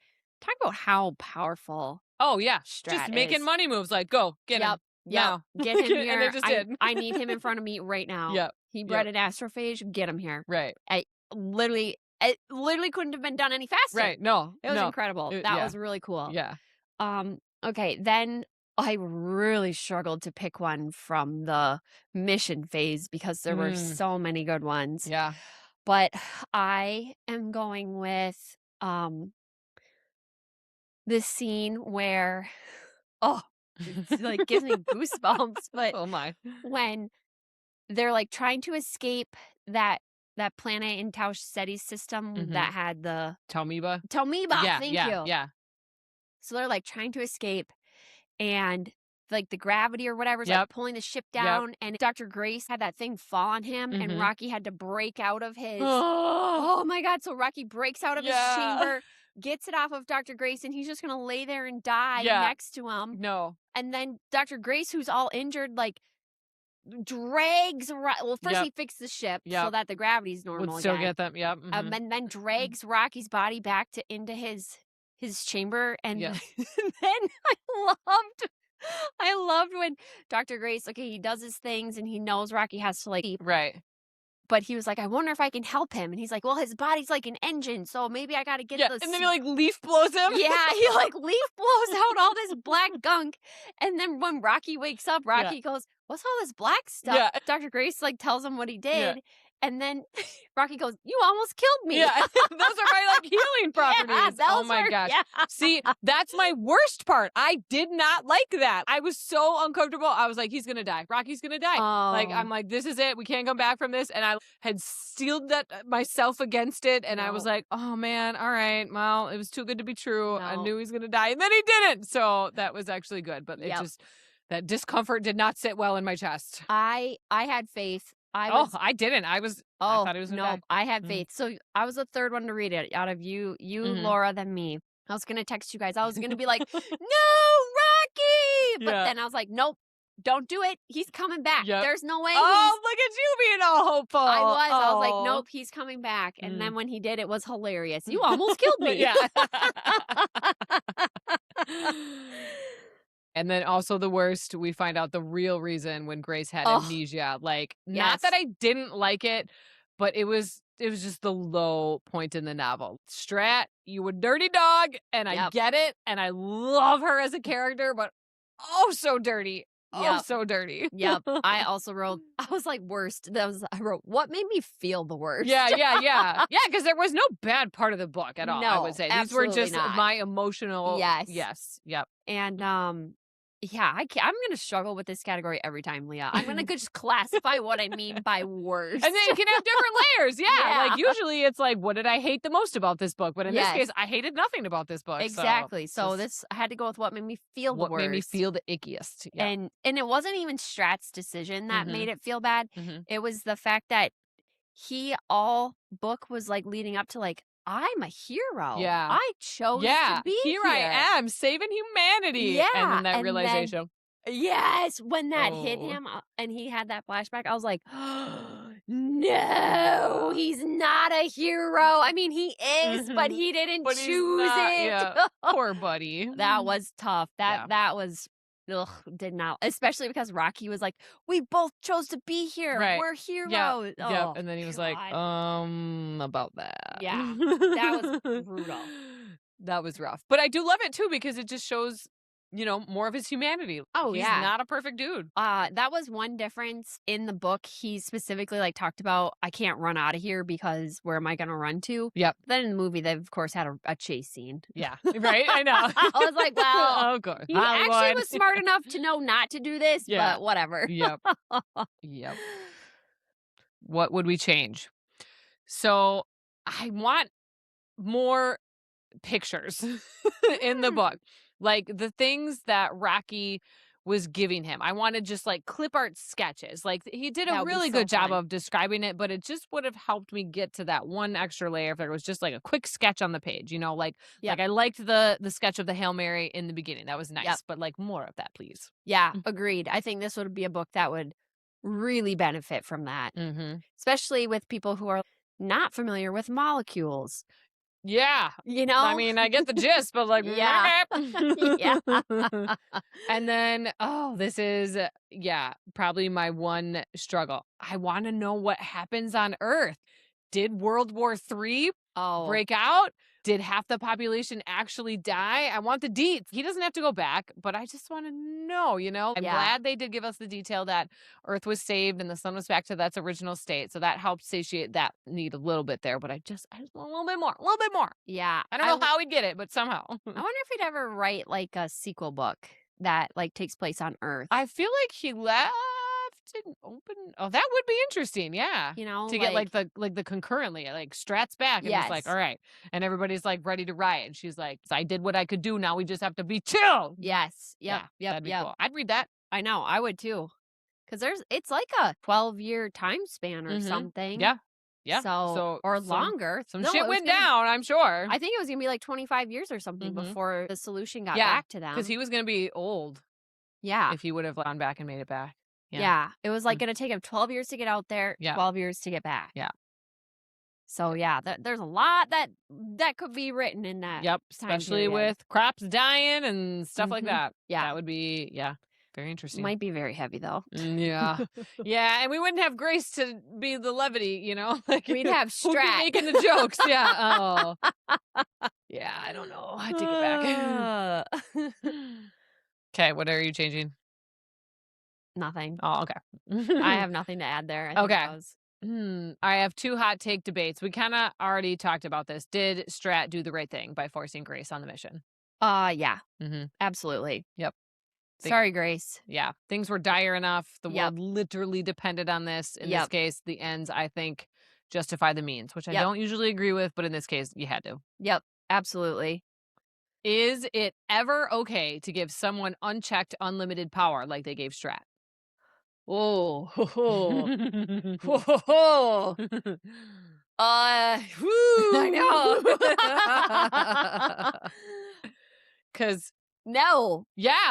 talk about how powerful. Oh yeah, Strat just making is. money moves. Like, go get him now. Get him here. And they just did. I need him in front of me right now. Yep. He bred an astrophage. Get him here. Right. It literally couldn't have been done any faster. Right. No. It was incredible. That was really cool. Yeah. Okay. Then I really struggled to pick one from the mission phase because there were so many good ones. Yeah. But I am going with this scene where it like gives me goosebumps, but oh my, when they're like trying to escape that planet in Tau Ceti's system that had the Talmiba. Thank you. Yeah. So they're like trying to escape and like the gravity or whatever is like pulling the ship down and Dr. Grace had that thing fall on him and Rocky had to break out of his oh my god, so Rocky breaks out of his chamber, gets it off of Dr. Grace, and he's just gonna lay there and die next to him. No. And then Dr. Grace, who's all injured, like drags first he fixed the ship so that the gravity's normal would still again. get them. And then drags Rocky's body back into his chamber and then I loved when Dr. Grace, okay, he does his things and he knows Rocky has to like sleep. Right. But he was like, I wonder if I can help him. And he's like, well, his body's like an engine, so maybe I got to get this. And then he like leaf blows him. Yeah, he like leaf blows out all this black gunk. And then when Rocky wakes up, Rocky goes, what's all this black stuff? Yeah. Dr. Grace like tells him what he did. And then Rocky goes, you almost killed me. Yeah, those are my like healing properties. Oh my gosh. Yeah. See, that's my worst part. I did not like that. I was so uncomfortable. I was like, he's going to die. Rocky's going to die. Like, I'm like, this is it. We can't come back from this. And I had steeled that myself against it. And I was like, oh man, all right. Well, it was too good to be true. I knew he was going to die. And then he didn't. So that was actually good. But it just, that discomfort did not sit well in my chest. I had faith. I didn't. I thought it was no. I had faith. So I was the third one to read it out of you, Laura, then me. I was gonna text you guys. I was gonna be like, "No, Rocky!" But then I was like, "Nope, don't do it. He's coming back. There's no way." Oh, look at you being all hopeful. I was like, "Nope, he's coming back." And then when he did, it was hilarious. You almost killed me. Yeah. And then also the worst, we find out the real reason when Grace had amnesia. Like, not that I didn't like it, but it was just the low point in the novel. Strat, you a dirty dog, and I get it, and I love her as a character, but oh, so dirty. Oh, so dirty. Yep. I also wrote, I was like, worst. I wrote, what made me feel the worst? Yeah. Yeah, because there was no bad part of the book at all, I would say. These were just not. my emotional. Yes. Yep. And, yeah, I'm going to struggle with this category every time, Leah. I'm going to just classify what I mean by worst. And then you can have different layers. Yeah. Like, usually it's like, what did I hate the most about this book? But in this case, I hated nothing about this book. Exactly. So this, I had to go with what made me feel the worst. What made me feel the ickiest. Yeah. And it wasn't even Strat's decision that made it feel bad. It was the fact that all book was like leading up to like, I'm a hero. Yeah. I chose to be here. I am saving humanity. Yeah. And then that realization. Yes. When that hit him and he had that flashback, I was like, no, he's not a hero. I mean, he is, but he didn't choose it. Yeah. Poor buddy. That was tough. That was... Ugh, did not, especially because Rocky was like, we both chose to be here. Right. We're heroes. Yep. And then he was like, about that. Yeah. That was brutal. That was rough. But I do love it too, because it just shows, more of his humanity. He's not a perfect dude. That was one difference in the book. He specifically like talked about, I can't run out of here because where am I going to run to? Yep. Then in the movie, they've of course had a chase scene. Yeah. Right. I know. I was like, well, of course. He actually was smart enough to know not to do this, but whatever. Yep. What would we change? So I want more pictures in the book. Like the things that Rocky was giving him. I wanted just like clip art sketches. Like he did a really good job of describing it, but it just would have helped me get to that one extra layer if there was just like a quick sketch on the page, like I liked the sketch of the Hail Mary in the beginning. That was nice, but like more of that, please. Yeah, agreed. I think this would be a book that would really benefit from that, especially with people who are not familiar with molecules. Yeah. I mean, I get the gist, but like, yeah. And then, this is, probably my one struggle. I want to know what happens on Earth. Did World War III break out? Did half the population actually die? I want the deets. He doesn't have to go back, but I just want to know, I'm glad they did give us the detail that Earth was saved and the sun was back to its original state. So that helped satiate that need a little bit there, but I just want a little bit more. Yeah. I don't know how he'd get it, but somehow. I wonder if he'd ever write like a sequel book that like takes place on Earth. I feel like he left it open. Oh, that would be interesting. Yeah. To get like the concurrently, like Strat's back and it's like, all right. And everybody's like ready to riot. And she's like, I did what I could do. Now we just have to be chill. Yes. Yep. That'd be cool. I'd read that. I know. I would too. Because it's like a 12-year time span or something. Yeah. So or longer. Some shit went down, I'm sure. I think it was going to be like 25 years or something before the solution got back to them. Because he was going to be old. Yeah. If he would have gone back and made it back. Yeah. It was like going to take him 12 years to get out there, 12 years to get back. Yeah. So, there's a lot that could be written in that. Yep. Especially with crops dying and stuff like that. Yeah. That would be, very interesting. Might be very heavy, though. Yeah. Yeah. And we wouldn't have Grace to be the levity, Like we'd have Strat making the jokes. Yeah. Oh. Yeah. I don't know. I take it back. Okay. What are you changing? Nothing. Oh, okay. I have nothing to add there. I have two hot take debates. We kind of already talked about this. Did Strat do the right thing by forcing Grace on the mission? Yeah. Absolutely. Yep. Sorry, Grace. Yeah. Things were dire enough. The world literally depended on this. In this case, the ends, I think, justify the means, which I don't usually agree with, but in this case, you had to. Yep. Absolutely. Is it ever okay to give someone unchecked, unlimited power like they gave Strat? Oh, I know. Because no,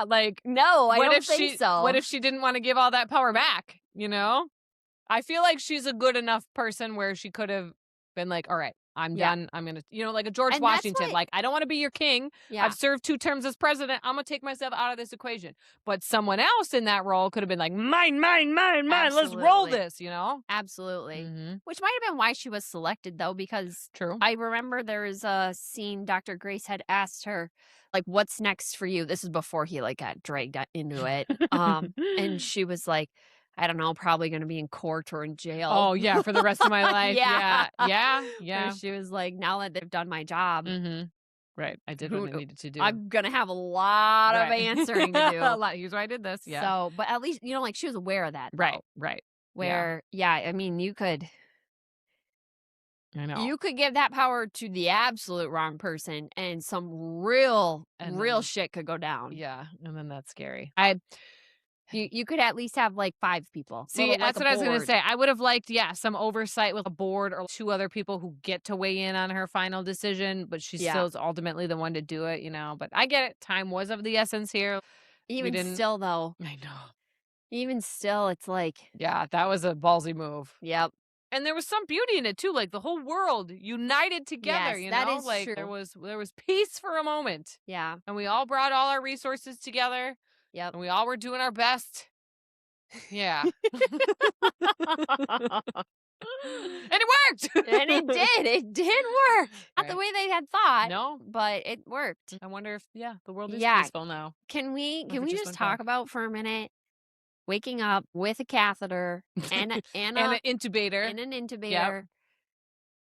like no, I don't think so. What if she didn't want to give all that power back? I feel like she's a good enough person where she could have been like, all right, I'm done. I'm going to, like a George And that's Washington. what- Like, I don't want to be your king. Yeah. I've served 2 terms as president. I'm going to take myself out of this equation. But someone else in that role could have been like, mine. Let's roll Absolutely. this, Absolutely. Mm-hmm. Which might have been why she was selected, though, because True. I remember there was a scene Dr. Grace had asked her, like, what's next for you? This is before he, like, got dragged into it. And she was like, I don't know, probably going to be in court or in jail. Oh, yeah, for the rest of my life. Yeah. Yeah. Where she was like, now that they've done my job, Mm-hmm. Right. I did what I needed to do. I'm going to have a lot of answering to do. A lot. Here's why I did this. Yeah. So, but at least, like, she was aware of that. Though, Right. Where, I mean, you could I know. You could give that power to the absolute wrong person, and some real shit could go down. Yeah, and then that's scary. You could at least have like 5 people. See, that's what I was going to say. I would have liked, some oversight with a board or 2 other people who get to weigh in on her final decision, but she still is ultimately the one to do it, But I get it. Time was of the essence here. Even still, though. I know. Even still, it's like. Yeah, that was a ballsy move. Yep. And there was some beauty in it too, like the whole world united together. Yes, that is like true. there was peace for a moment. Yeah. And we all brought all our resources together. Yep. And we all were doing our best. Yeah. And it worked. And it did. It did work. Not the way they had thought. No, but it worked. I wonder if the world is Yeah. peaceful now. Can we just just talk about for a minute waking up with a catheter and and an intubator. And an intubator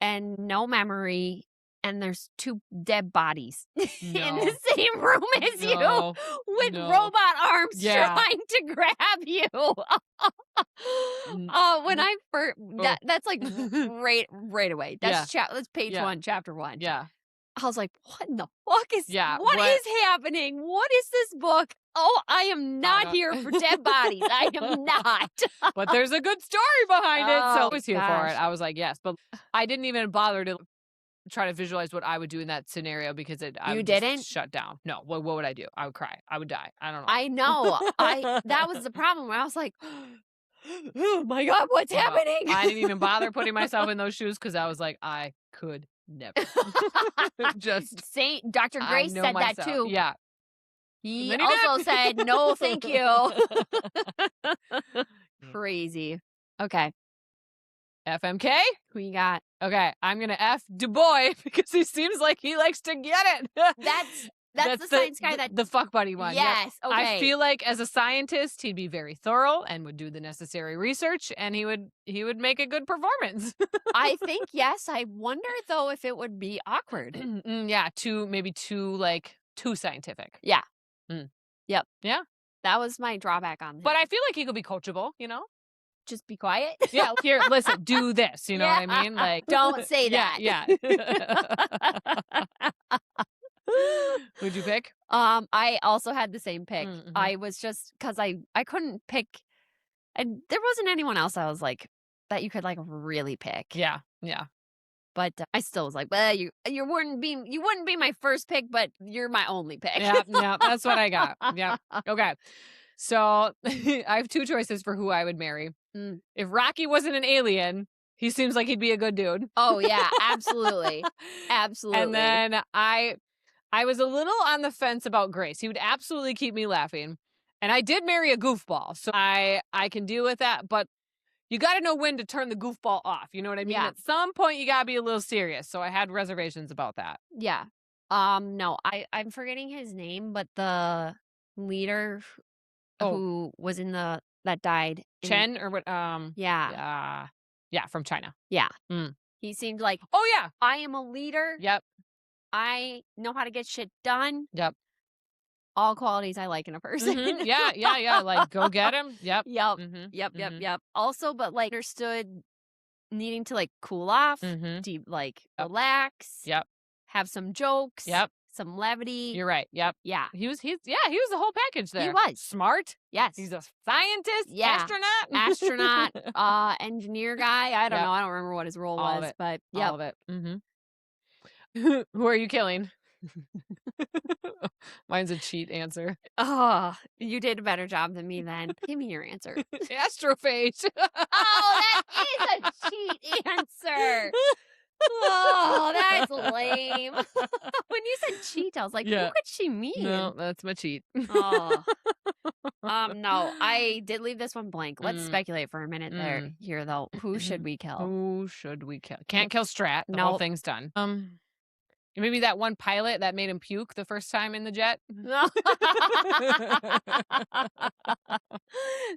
and no memory, and there's 2 dead bodies in the same room as you with robot arms trying to grab you. When I first that's like right away. That's that's page 1, chapter 1. Yeah. I was like, what in the fuck is what what is happening? What is this book? Oh, I am not here for dead bodies. I am not. But there's a good story behind it. So I was here for gosh. it. I was like, yes. But I didn't even bother to try to visualize what I would do in that scenario because I would didn't just shut down. No. What would I do? I would cry. I would die. I don't know. I know. That was the problem where I was like, oh my God, what's happening? I didn't even bother putting myself in those shoes because I was like, I could never. Just Dr. Grace said myself. That too. Yeah. He also said, no, thank you. Crazy. Okay. FMK? Who you got? Okay, I'm going to F Du Bois because he seems like he likes to get it. That's the science guy the fuck buddy one. Yes, yep. okay. I feel like as a scientist, he'd be very thorough and would do the necessary research, and he would make a good performance. I think yes. I wonder though if it would be awkward. Yeah, maybe too scientific. Yeah. Yep. Yeah. That was my drawback on him. But I feel like he could be coachable, Just be quiet. Yeah, here, listen, do this. You know what I mean? Like, don't say that. Yeah. Who'd you pick? I also had the same pick. Mm-hmm. I was just because I couldn't pick, and there wasn't anyone else I was like that you could like really pick. Yeah. But I still was like, well, you wouldn't be my first pick, but you're my only pick. Yeah, that's what I got. Yeah. Okay. So I have 2 choices for who I would marry. If Rocky wasn't an alien, he seems like he'd be a good dude. Oh yeah, absolutely. Absolutely. And then I was a little on the fence about Grace. He would absolutely keep me laughing. And I did marry a goofball, so I can deal with that, but you got to know when to turn the goofball off. You know what I mean? Yeah. At some point, you got to be a little serious. So I had reservations about that. Yeah. No, I'm forgetting his name, but the leader who was in that died. Chen or what? Yeah. Yeah, from China. Yeah. Mm. He seemed like, oh yeah, I am a leader. Yep. I know how to get shit done. Yep. All qualities I like in a person. Mm-hmm. Yeah. Like, go get him. Yep. Yep. Mm-hmm. Yep. Also, but like understood needing to like cool off, deep, like relax. Yep. Have some jokes. Yep. Some levity. You're right. Yep. Yeah. He was the whole package there. He was. Smart. Yes. He's a scientist. Yeah. Astronaut. Engineer guy. I don't know. I don't remember what his role was, but yeah. All of it. Mm-hmm. Who are you killing? Mine's a cheat answer. Oh, you did a better job than me then. Give me your answer. Astrophage. Oh, that is a cheat answer. Oh, When you said cheat, I was like, who Yeah. could she mean? No, that's my cheat. Oh. No, I did leave this one blank. Let's Mm. speculate for a minute here, though. Who should we kill? Who should we kill? Can't kill Strat. The whole Nope. thing's done. Maybe that one pilot that made him puke the first time in the jet. Not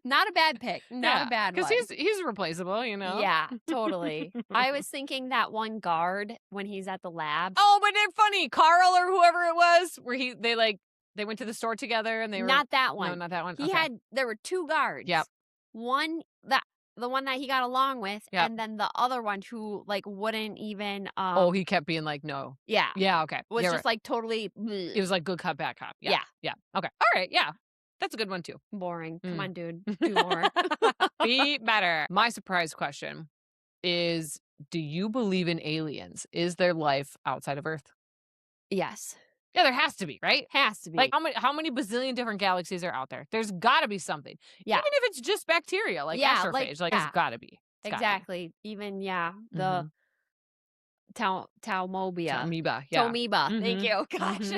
a bad pick. Not a bad one. Because he's replaceable, you know? Yeah, totally. I was thinking that one guard when he's at the lab. Oh, but they're funny. Carl or whoever it was, where they went to the store together and they were Not that one. No, not that one. There were two guards. Yep. One the one that he got along with, Yep. and then the other one who like wouldn't even he kept being like, no. Yeah. Yeah, okay. Was You're just right. like totally bleh. It was like good cop, bad cop. Yeah. Okay. All right, yeah. That's a good one too. Boring. Come on, dude. Do more. Be better. My surprise question is, do you believe in aliens? Is there life outside of Earth? Yes. Yeah, there has to be, right? Has to be. Like how many bazillion different galaxies are out there? There's got to be something. Yeah. Even if it's just bacteria, like astrophage, it's got to be. Exactly. Even the Taumobia. Amoeba. Yeah. Tomoeba. Thank you. Gosh.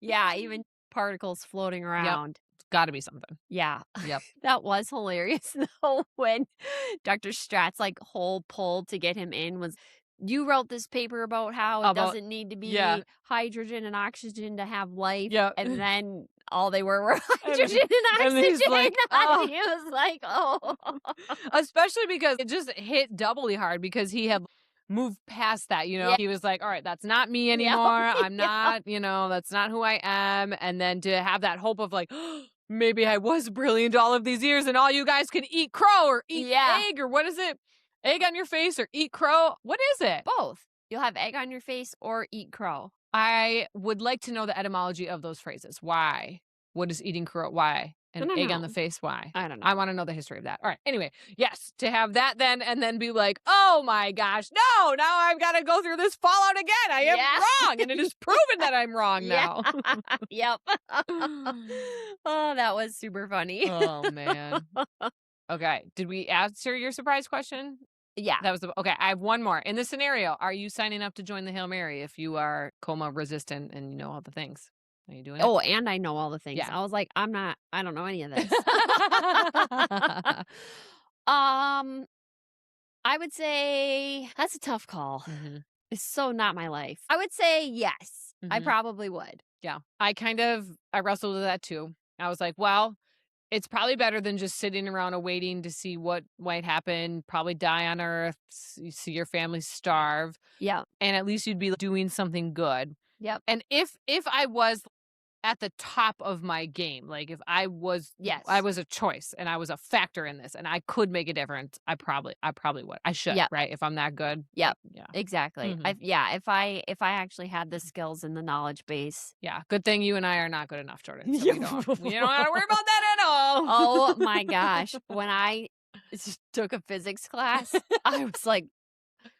Yeah, even particles floating around. It's got to be something. Yeah. Yep. That was hilarious though when Dr. Strat's like whole pull to get him in was, you wrote this paper about how it doesn't need to be hydrogen and oxygen to have life. Yeah. And then all they were hydrogen and oxygen. And he's like, and he was like, oh. Especially because it just hit doubly hard because he had moved past that, you know. Yeah. He was like, all right, that's not me anymore. I'm not, that's not who I am. And then to have that hope of like, maybe I was brilliant all of these years and all you guys can eat crow or eat egg or what is it? Egg on your face or eat crow? What is it? Both. You'll have egg on your face or eat crow. I would like to know the etymology of those phrases. Why? What is eating crow? Why? And egg on the face? Why? I don't know. I want to know the history of that. All right. Anyway, yes, to have that then and then be like, oh my gosh, no, now I've got to go through this fallout again. I am wrong. And it is proven that I'm wrong now. Yep. Oh, that was super funny. Oh, man. Okay. Did we answer your surprise question? Yeah. That was okay. I have one more. In this scenario, are you signing up to join the Hail Mary if you are coma resistant and you know all the things? Are you doing it? Oh, and I know all the things. Yeah. I was like, I don't know any of this. I would say that's a tough call. Mm-hmm. It's so not my life. I would say yes. Mm-hmm. I probably would. Yeah. I wrestled with that too. I was like, well, it's probably better than just sitting around awaiting to see what might happen, probably die on Earth, see your family starve. Yeah. And at least you'd be doing something good. Yep. And if I was at the top of my game, like if I was a choice and I was a factor in this and I could make a difference, I probably would. I should, right? If I'm that good. Yep. Yeah. Exactly. Mm-hmm. If I actually had the skills and the knowledge base. Yeah. Good thing you and I are not good enough, Jordan. So we don't have to worry about that at all. Oh my gosh. When I took a physics class, I was like,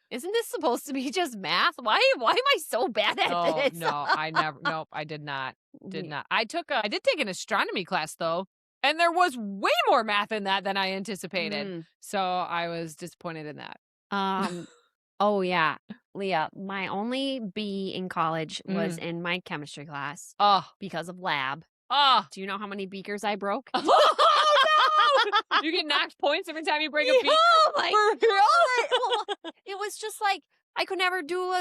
isn't this supposed to be just math? Why am I so bad at this? No, I did not. I did take an astronomy class though, and there was way more math in that than I anticipated. So I was disappointed in that. Oh yeah, Leah, my only B in college was in my chemistry class. Oh, because of lab. Oh, do you know how many beakers I broke? Oh no! You get knocked points every time you break a beaker. Oh my god! Well, it was just like I could never do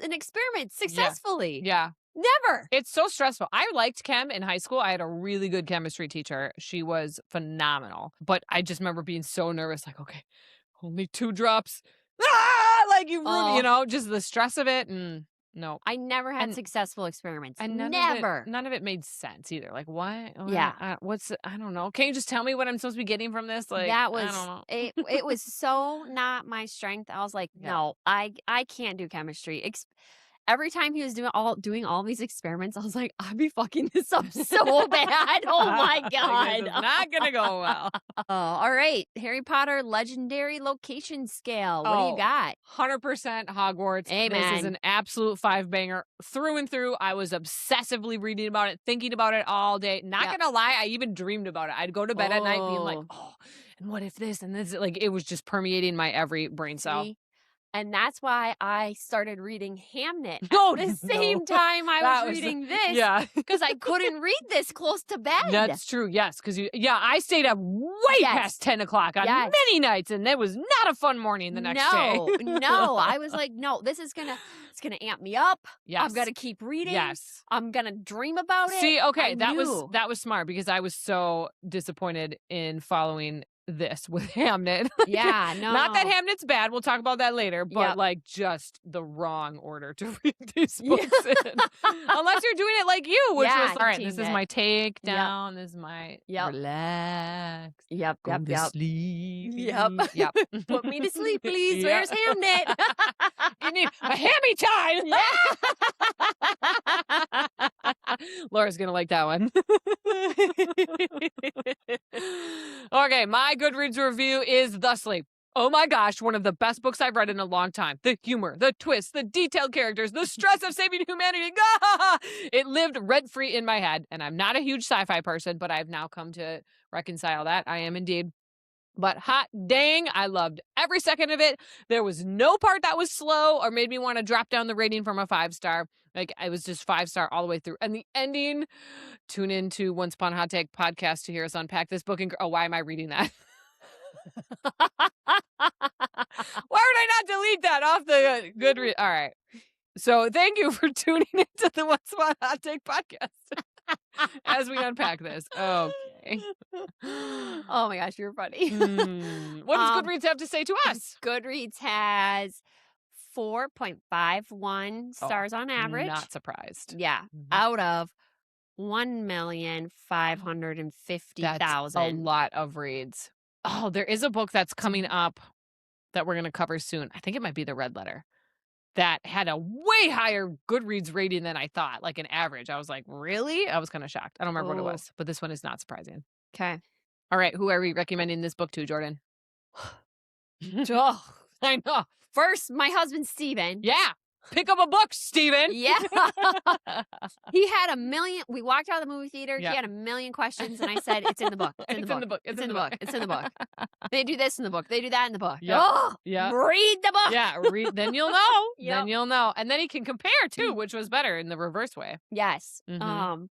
an experiment successfully. Yeah. Never. It's so stressful. I liked chem in high school. I had a really good chemistry teacher. She was phenomenal. But I just remember being so nervous, like, okay, only 2 drops. Like just the stress of it. No. I never had successful experiments. And never. None of it made sense either. Like, what? Yeah. I don't know. Can you just tell me what I'm supposed to be getting from this? Like, that was, I don't know. It was so not my strength. I was like, no, I can't do chemistry. Every time he was doing all these experiments, I was like, I'd be fucking this up so bad. Oh my god. This is not gonna go well. All right. Harry Potter legendary location scale. What do you got? 100% Hogwarts. Amen. This is an absolute 5-banger through and through. I was obsessively reading about it, thinking about it all day. Not gonna lie, I even dreamed about it. I'd go to bed at night being like, oh, and what if this and this? Like, it was just permeating my every brain cell. And that's why I started reading Hamnet at Oh, the same time I That was was- reading this. Yeah. Because I couldn't read this close to bed. That's true. Yes. Because I stayed up way Yes. past 10 o'clock on Yes. many nights, and it was not a fun morning the next day. No. I was like, no, this is it's gonna amp me up. Yes. I'm gonna keep reading. Yes. I'm gonna dream about it. See, okay, I that knew. was smart because I was so disappointed in following this with Hamnet. Yeah, no. Not that Hamnet's bad. We'll talk about that later. But Yep. like just the wrong order to read these Yeah. books in. Unless you're doing it like you, which Yeah, was all right. This teamed is it. my takedown. This is my relax. Yep. Go to sleep. Yep. Yep. Put me to sleep, please. Yeah. Where's Hamnet? You need a hammy time. Laura's gonna like that one. Okay, my Goodreads review is thusly. Oh my gosh, one of the best books I've read in a long time. The humor, the twists, the detailed characters, the stress of saving humanity. It lived rent-free in my head, and I'm not a huge sci-fi person, but I've now come to reconcile that. I am indeed. But hot dang, I loved every second of it. There was no part that was slow or made me want to drop down the rating from a 5-star. Like, I was just 5-star all the way through. And the ending, tune into Once.Upon.A.Hot.Take.Podcast to hear us unpack this book. Oh, why am I reading that? Why would I not delete that off the Goodreads? All right. So thank you for tuning into the Once.Upon.A.Hot.Take.Podcast as we unpack this. Okay. Oh my gosh, you're funny. What does Goodreads have to say to us? Goodreads has 4.51 stars on average. Not surprised. Yeah. Out of 1,550,000. That's a lot of reads. Oh, there is a book that's coming up that we're going to cover soon. I think it might be The Red Letter. That had a way higher Goodreads rating than I thought, like an average. I was like, really? I was kind of shocked. I don't remember what it was, but this one is not surprising. Okay. All right. Who are we recommending this book to, Jordan? Oh, I know. first, my husband, Steven. Yeah. Pick up a book, Steven. Yeah. He had a million. We walked out of the movie theater. Yep. He had a million questions, and I said, it's in the book. It's in the book. It's in the book. It's in the book. They do this in the book. They do that in the book. Yep. Oh, Yep. read the book. Yeah, then you'll know. Yep. Then you'll know. And then he can compare too, which was better in the reverse way. Yes. Mhm.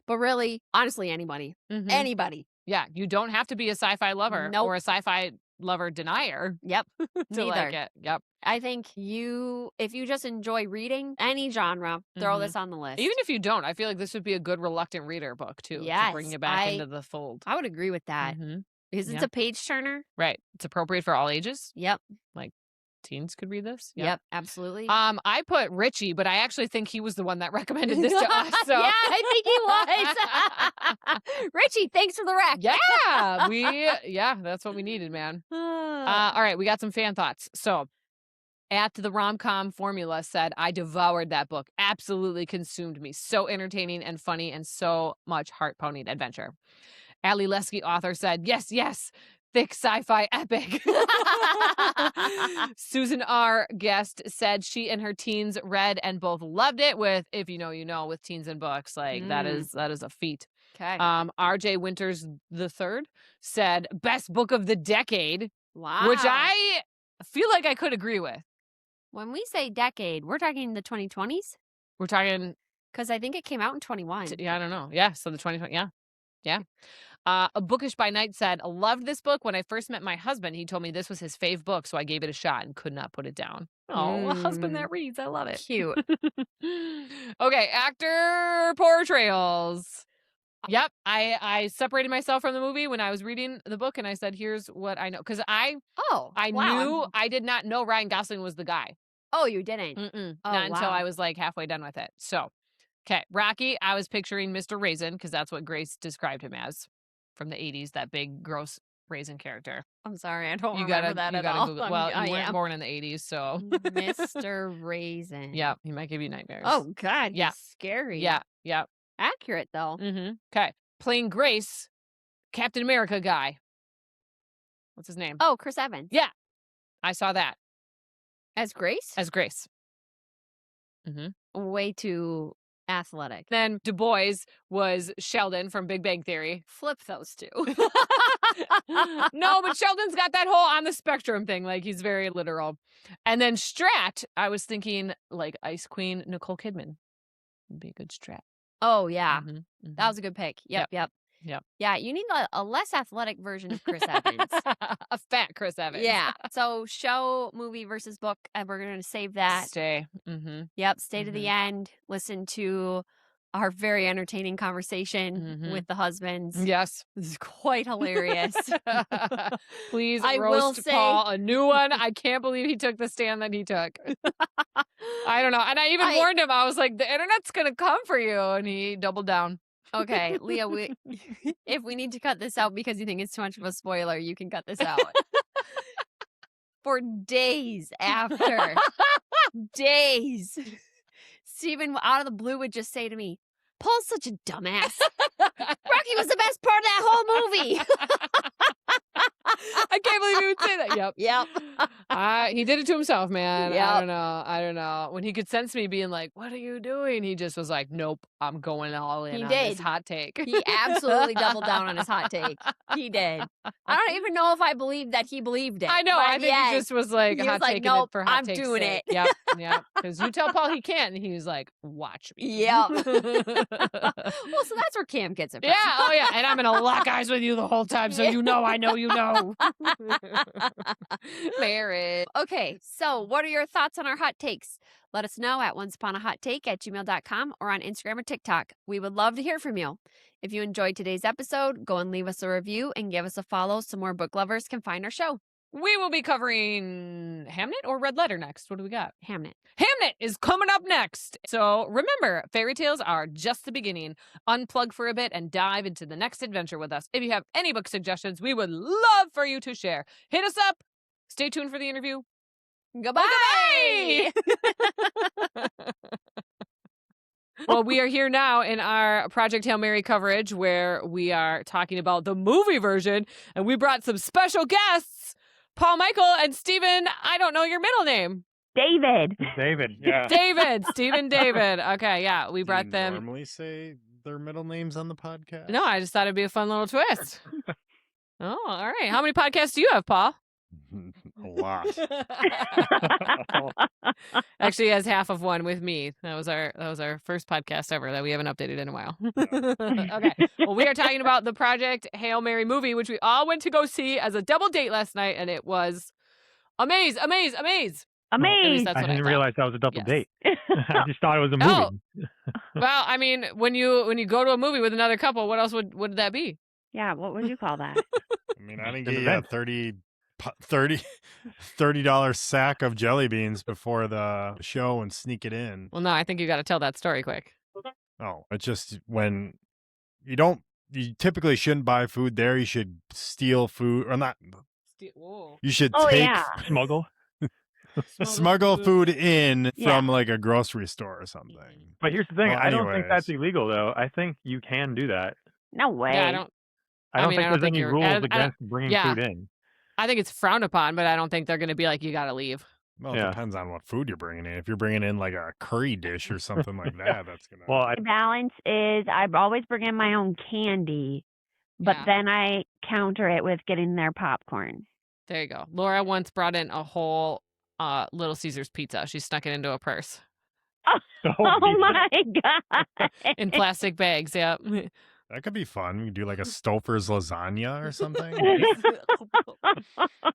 But really, honestly, anybody. Mhm. Anybody. Yeah, you don't have to be a sci-fi lover Nope. or a sci-fi lover denier Yep. to Neither. like it. Yep. I think if you just enjoy reading any genre, throw Mhm. this on the list. Even if you don't, I feel like this would be a good reluctant reader book too, to bring Yes, you back into the fold. I would agree with that Mhm. because it's Yeah. a page turner. Right. It's appropriate for all ages. Yep. Teens could read this. Yep. Absolutely. I put Richie, but I actually think he was the one that recommended this to us. So. Yeah, I think he was. Richie, thanks for the rec. Yeah, that's what we needed, man. All right, we got some fan thoughts. So, at the rom-com formula said, I devoured that book. Absolutely consumed me. So entertaining and funny and so much heart-pounding adventure. Allie Lesky, author, said, yes, thick sci-fi epic. Susan R., guest, said she and her teens read and both loved it with, if you know, you know, with teens and books. Like, that is a feat. Okay. R.J. Winters III said, best book of the decade. Wow. Which I feel like I could agree with. When we say decade, we're talking the 2020s? We're talking... Because I think it came out in 21. Yeah, I don't know. Yeah, so the 2020... Yeah. A Bookish by Night said, loved this book. When I first met my husband, he told me this was his fave book, so I gave it a shot and could not put it down. Oh, a husband that reads. I love it. Cute. Okay, actor portrayals. Yep, I separated myself from the movie when I was reading the book, and I said, here's what I know. Because I knew, I did not know Ryan Gosling was the guy. Oh, you didn't? Not until I was like halfway done with it. So, okay, Rocky, I was picturing Mr. Raisin, because that's what Grace described him as from the 80s, that big, gross raisin character. I'm sorry, I don't remember that at all. Google it. Well, you weren't born in the 80s, so. Mr. Raisin. Yeah, he might give you nightmares. Oh, God. Yeah. Scary. Yeah. Accurate, though. Okay. Playing Grace, Captain America guy. What's his name? Oh, Chris Evans. Yeah. I saw that. As Grace? As Grace. Way too Athletic. Then Du Bois was Sheldon from Big Bang Theory. Flip those two. No, but Sheldon's got that whole on the spectrum thing. Like, he's very literal. And then Strat, I was thinking like Ice Queen Nicole Kidman would be a good Strat. Oh, yeah. Mm-hmm. That was a good pick. Yep. Yeah, you need a less athletic version of Chris Evans. A fat Chris Evans. Yeah. So show, movie versus book, and we're going to save that. Stay. Mm-hmm. Yep. Stay to the end. Listen to our very entertaining conversation with the husbands. Yes. This is quite hilarious. Please I will roast say- Paul a new one. I can't believe he took the stand that he took. I don't know. And I even warned him. I was like, the internet's going to come for you. And he doubled down. Okay, Leah, if we need to cut this out because you think it's too much of a spoiler, you can cut this out. For days after, Stephen out of the blue would just say to me, Paul's such a dumbass. Rocky was the best part of that whole movie. I can't believe he would say that. Yep. He did it to himself, man. Yep. I don't know. When he could sense me being like, what are you doing? He just was like, nope, I'm going all in on this hot take. He absolutely doubled down on his hot take. He did. I don't even know if I believe that he believed it. I know. I think he just was like, he hot was like, taking nope, it for hot I'm take's doing sake. it. Yep. Because you tell Paul he can't, and he was like, watch me. Yep. Well, so that's where Cam gets it from. Yeah. Oh, yeah. And I'm going to lock eyes with you the whole time, so you know I know you know. Married. Okay, so what are your thoughts on our hot takes? Let us know at Once.Upon.A.Hot.Take@gmail.com or on Instagram or TikTok. We would love to hear from you. If you enjoyed today's episode, go and leave us a review and give us a follow so more book lovers can find our show. We will be covering Hamnet or Red Letter next. What do we got? Hamnet. Hamnet is coming up next. So remember, fairy tales are just the beginning. Unplug for a bit and dive into the next adventure with us. If you have any book suggestions, we would love for you to share. Hit us up. Stay tuned for the interview. Goodbye. Well, we are here now in our Project Hail Mary coverage where we are talking about the movie version, and we brought some special guests, Paul Michael and Stephen. I don't know your middle name. David, yeah. Stephen David. Okay, yeah, we brought them. Normally say their middle names on the podcast? No, I just thought it'd be a fun little twist. Oh, all right. How many podcasts do you have, Paul? A lot. Actually, he has half of one with me. That was our first podcast ever that we haven't updated in a while. Okay. Well, we are talking about the Project Hail Mary movie, which we all went to go see as a double date last night, and it was amaze. Amazing. That's I what didn't thought. realize that was a double Yes. date. I just thought it was a movie. Oh. Well, I mean, when you go to a movie with another couple, what else would that be? Yeah, what would you call that? I mean, I didn't An get you a event. $30 sack of jelly beans before the show and sneak it in. Well, no, I think you got to tell that story quick. Oh, it's just when you typically shouldn't buy food there. You should steal food or not. Whoa. You should Oh, take yeah. smuggle food in from like a grocery store or something. But here's the thing. Well, I don't think that's anyways. illegal, though. I think you can do that. No way. Yeah, I don't mean, think I don't there's think any you're- rules I don't- against bringing yeah. food in. I think it's frowned upon, but I don't think they're going to be like, you got to leave. Well, it Yeah. depends on what food you're bringing in. If you're bringing in like a curry dish or something like that, that's gonna. Well, I, The balance is I always bring in my own candy, but Yeah. then I counter it with getting their popcorn. There you go. Laura once brought in a whole Little Caesars pizza. She snuck it into a purse Oh my God. in plastic bags. Yep. That could be fun. We could do like a Stouffer's lasagna or something.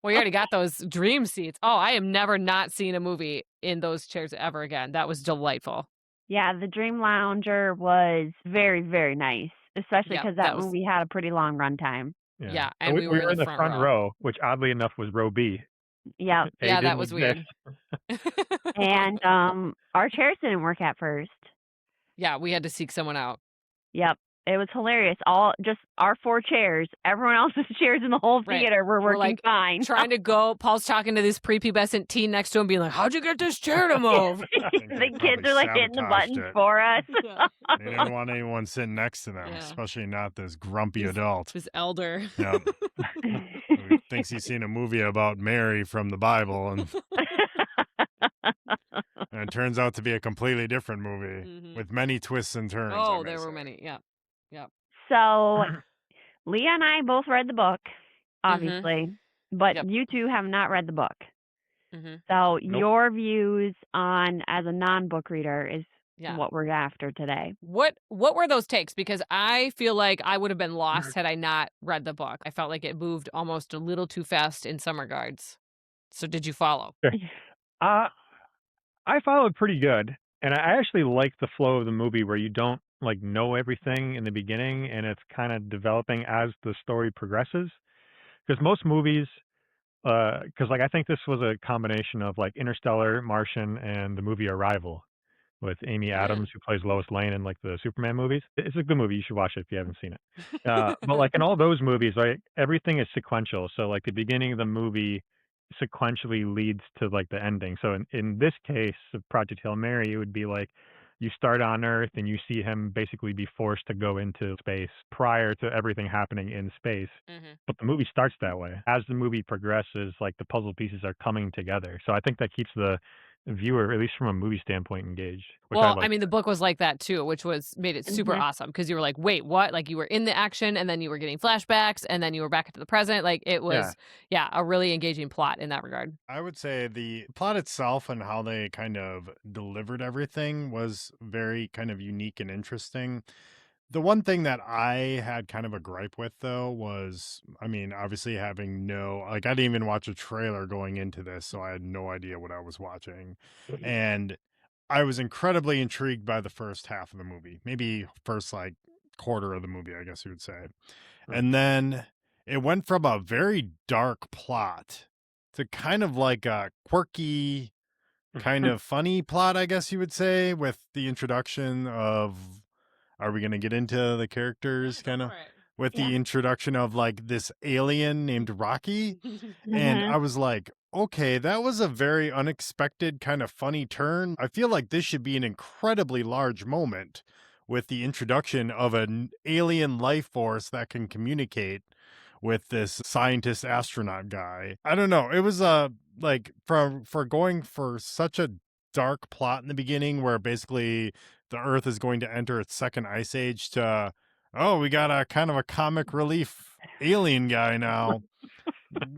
We already got those dream seats. Oh, I am never not seeing a movie in those chairs ever again. That was delightful. Yeah, the Dream Lounger was very, very nice, especially Yeah, because that that was- movie had a pretty long runtime. Yeah, and and we were in the front row, which oddly enough was row B. Yep. A Yeah, that didn't was exist. weird. And our chairs didn't work at first. Yeah, we had to seek someone out. Yep. It was hilarious. Just our 4 chairs. Everyone else's chairs in the whole Right. theater were We're working like, fine. Trying to go. Paul's talking to this prepubescent teen next to him, being like, "How'd you get this chair to move?" think The they kids probably are like hitting the sabotaged buttons it. for us. They didn't want anyone sitting next to them, Yeah. especially not this grumpy adult. This elder. Yeah. Who thinks he's seen a movie about Mary from the Bible and it turns out to be a completely different movie Mhm. with many twists and turns. I Oh, may there were say. many. Yeah. Yep. So Leah and I both read the book, obviously, but Yep. you two have not read the book. Mhm. So Nope. your views on as a non-book reader is Yeah. what we're after today. What were those takes? Because I feel like I would have been lost had I not read the book. I felt like it moved almost a little too fast in some regards. So did you follow? Uh, I followed pretty good, and I actually like the flow of the movie where you don't like know everything in the beginning, and it's kind of developing as the story progresses. Because most movies, because like I think this was a combination of like Interstellar, Martian, and the movie Arrival with Amy Adams, who plays Lois Lane in like the Superman movies. It's a good movie. You should watch it if you haven't seen it. But like in all those movies, right, everything is sequential. So like the beginning of the movie sequentially leads to like the ending. So in this case of Project Hail Mary, it would be like you start on Earth and you see him basically be forced to go into space prior to everything happening in space. But the movie starts that way. As the movie progresses, like the puzzle pieces are coming together. So I think that keeps the viewer, at least from a movie standpoint, engaged. Which I Well, like. I mean, the book was like that too, which made it super Mhm. awesome because you were like, wait, what? Like you were in the action and then you were getting flashbacks and then you were back into the present. Like it was, a really engaging plot in that regard. I would say the plot itself and how they kind of delivered everything was very kind of unique and interesting. The one thing that I had kind of a gripe with though was, I mean, obviously having I didn't even watch a trailer going into this, so I had no idea what I was watching. And I was incredibly intrigued by the first half of the movie, maybe first like quarter of the movie, I guess you would say. And then it went from a very dark plot to kind of like a quirky, kind of funny plot, I guess you would say, with the introduction of, are we going to get into the characters kind of? With the introduction of like this alien named Rocky. And I was like, okay, that was a very unexpected kind of funny turn. I feel like this should be an incredibly large moment with the introduction of an alien life force that can communicate with this scientist astronaut guy. I don't know. It was like for going for such a dark plot in the beginning where basically the Earth is going to enter its second ice age to, oh, we got a kind of a comic relief alien guy now.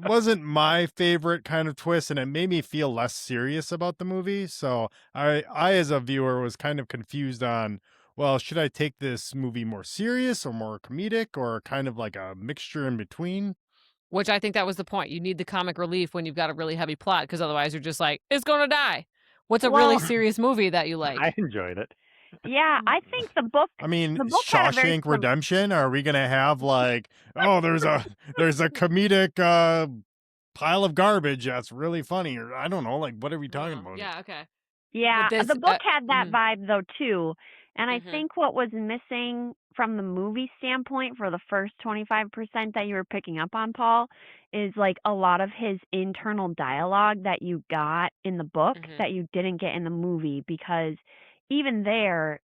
Wasn't my favorite kind of twist, and it made me feel less serious about the movie. So I as a viewer was kind of confused on, well, should I take this movie more serious or more comedic or kind of like a mixture in between? Which I think that was the point. You need the comic relief when you've got a really heavy plot because otherwise you're just like, it's going to die. What's a really serious movie that you like? I enjoyed it. Yeah, I think the book. I mean, The book had a very Shawshank Redemption. Are we gonna have like, oh, there's a comedic pile of garbage that's really funny, or I don't know, like what are we talking about? Yeah, okay. Yeah, But this, the book had that vibe though too. And I Mhm. think what was missing from the movie standpoint for the first 25% that you were picking up on, Paul, is like a lot of his internal dialogue that you got in the book that you didn't get in the movie, because even there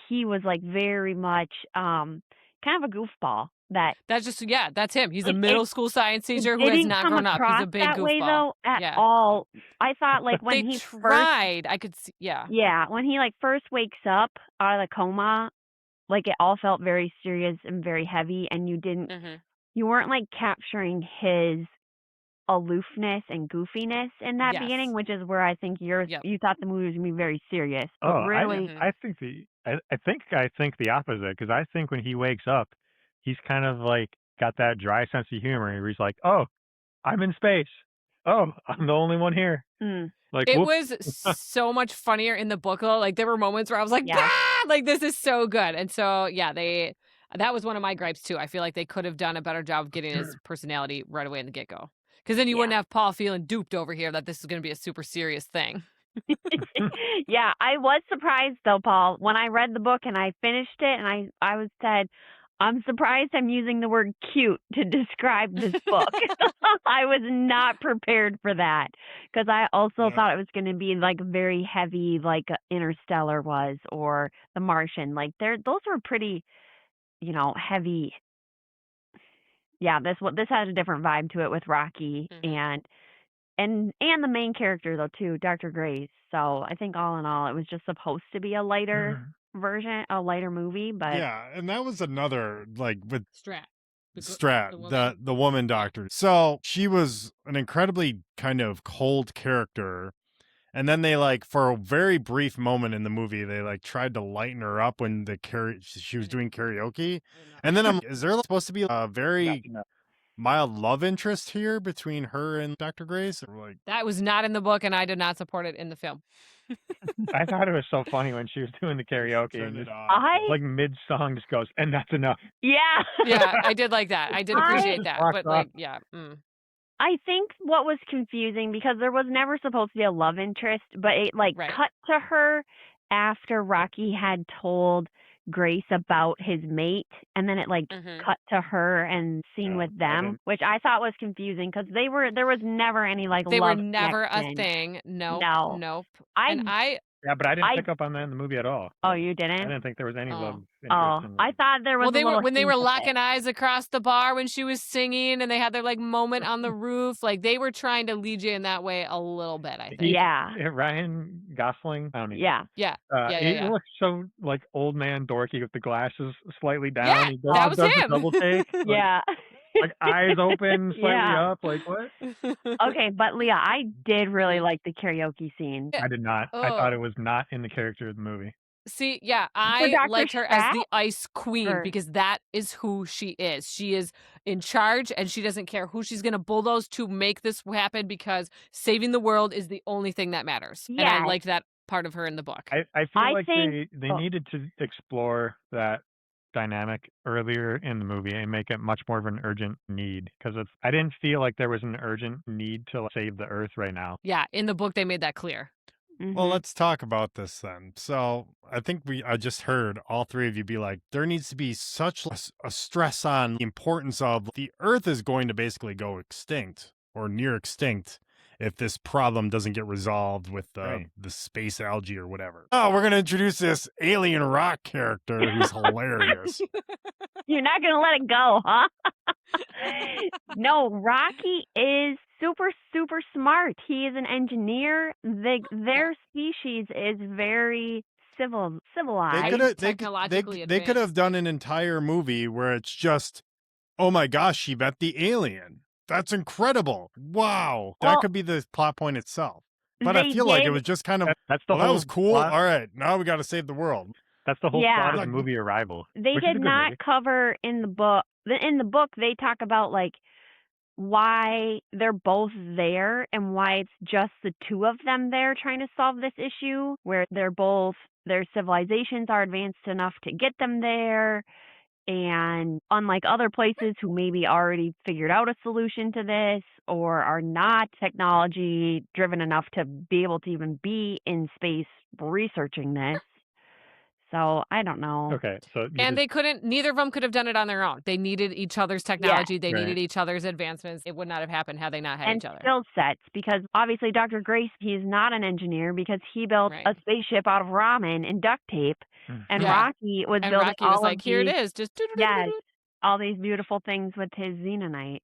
he was like very much kind of a goofball. That's him. He's a Like, middle school science it teacher who has didn't not come grown up. He's across a big that way goofball. though at Yeah. all. I thought like when They he first tried. I could see. Yeah. when he like first wakes up out of the coma, like it all felt very serious and very heavy, and you weren't like capturing his aloofness and goofiness in that beginning, which is where I think you thought the movie was gonna be very serious. But really, I think I think the opposite, because I think when he wakes up, he's kind of like got that dry sense of humor, where he's like, "Oh, I'm in space. Oh, I'm the only one here." Like It whoops. was so much funnier in the book though. Like there were moments where I was like, ah, like this is so good. And so that was one of my gripes too. I feel like they could have done a better job of getting his personality right away in the get-go. Because then you wouldn't have Paul feeling duped over here that this is going to be a super serious thing. Yeah, I was surprised though, Paul, when I read the book and I finished it, and I was said, I'm surprised I'm using the word cute to describe this book. I was not prepared for that, because I also thought it was going to be like very heavy, like Interstellar was, or The Martian. Like those were pretty, heavy. Yeah, this has a different vibe to it with Rocky, and and the main character though too, Dr. Grace. So I think all in all, it was just supposed to be a lighter version, a lighter movie. But Yeah, and that was another like with Strat. the woman doctor. So she was an incredibly kind of cold character. And then they like for a very brief moment in the movie, they like tried to lighten her up when she was doing karaoke. And then is there supposed to be a very mild love interest here between her and Dr. Grace? Or like That was not in the book, and I did not support it in the film. I thought it was so funny when she was doing the karaoke and turn it just, off. like mid-song just goes, and that's enough. yeah. Yeah, I did like that. I did appreciate that. Walked But off. like, yeah. I think what was confusing because there was never supposed to be a love interest, but it like Right. cut to her after Rocky had told Grace about his mate, and then it like cut to her and scene with them, which I thought was confusing because there was never any like They love were never connection. a thing. Nope. No. Nope. I Yeah, but I didn't pick up on that in the movie at all. oh, you I didn't? didn't think there was any Oh. love interest Oh, in I thought there was. Well, a little when they were hint of locking it. eyes across the bar when she was singing, and they had their like moment on the roof. Like they were trying to lead you in that way a little bit. I think. Yeah. Ryan Gosling. I don't know. Yeah. Yeah. He looks so like old man dorky with the glasses slightly down. Yeah, He that was does him. the double take. Like, Yeah. like eyes open, slightly Yeah. up. Like what? Okay, but Leah, I did really like the karaoke scene. I did not. I thought it was not in the character of the movie. See, yeah, I Dr. liked her as the Strat? ice queen Or- because that is who she is. She is in charge, and she doesn't care who she's going to bulldoze to make this happen because saving the world is the only thing that matters. And I Yes. liked that part of her in the book. I feel I like think- they needed to explore that dynamic earlier in the movie and make it much more of an urgent need because I didn't feel like there was an urgent need to save the earth right now. Yeah, in the book, they made that clear. Well, let's talk about this then. So I think I just heard all three of you be like, there needs to be such a stress on the importance of the earth is going to basically go extinct or near extinct if this problem doesn't get resolved with the space algae or whatever. Oh, we're going to introduce this alien rock character who's hilarious. You're not going to let it go, huh? No, Rocky is super, super smart. He is an engineer. Their species is very civilized. Technologically They could have done an entire movie where it's just, oh my gosh, she met the alien. That's incredible. Wow. That Well, could be the plot point itself. But I they feel like it did- was just kind of, That's the well, whole that was cool. plot. All right, now we got to save the world. That's the whole Yeah. plot of Like- the movie Arrival. They which is a did good not movie. cover in the book. In the book, they talk about like why they're both there and why it's just the two of them there trying to solve this issue, where their civilizations are advanced enough to get them there. And unlike other places who maybe already figured out a solution to this or are not technology driven enough to be able to even be in space researching this. So I don't know. Okay, so And neither of them could have done it on their own. They needed each other's technology. They needed each other's advancements. It would not have happened had they not had And each other. skill sets, because obviously Dr. Grace, he's not an engineer because he built Right. a spaceship out of ramen and duct tape. And Yeah. Rocky was And building Rocky was all like, of here it these, is. Just yes, all these beautiful things with his xenonite.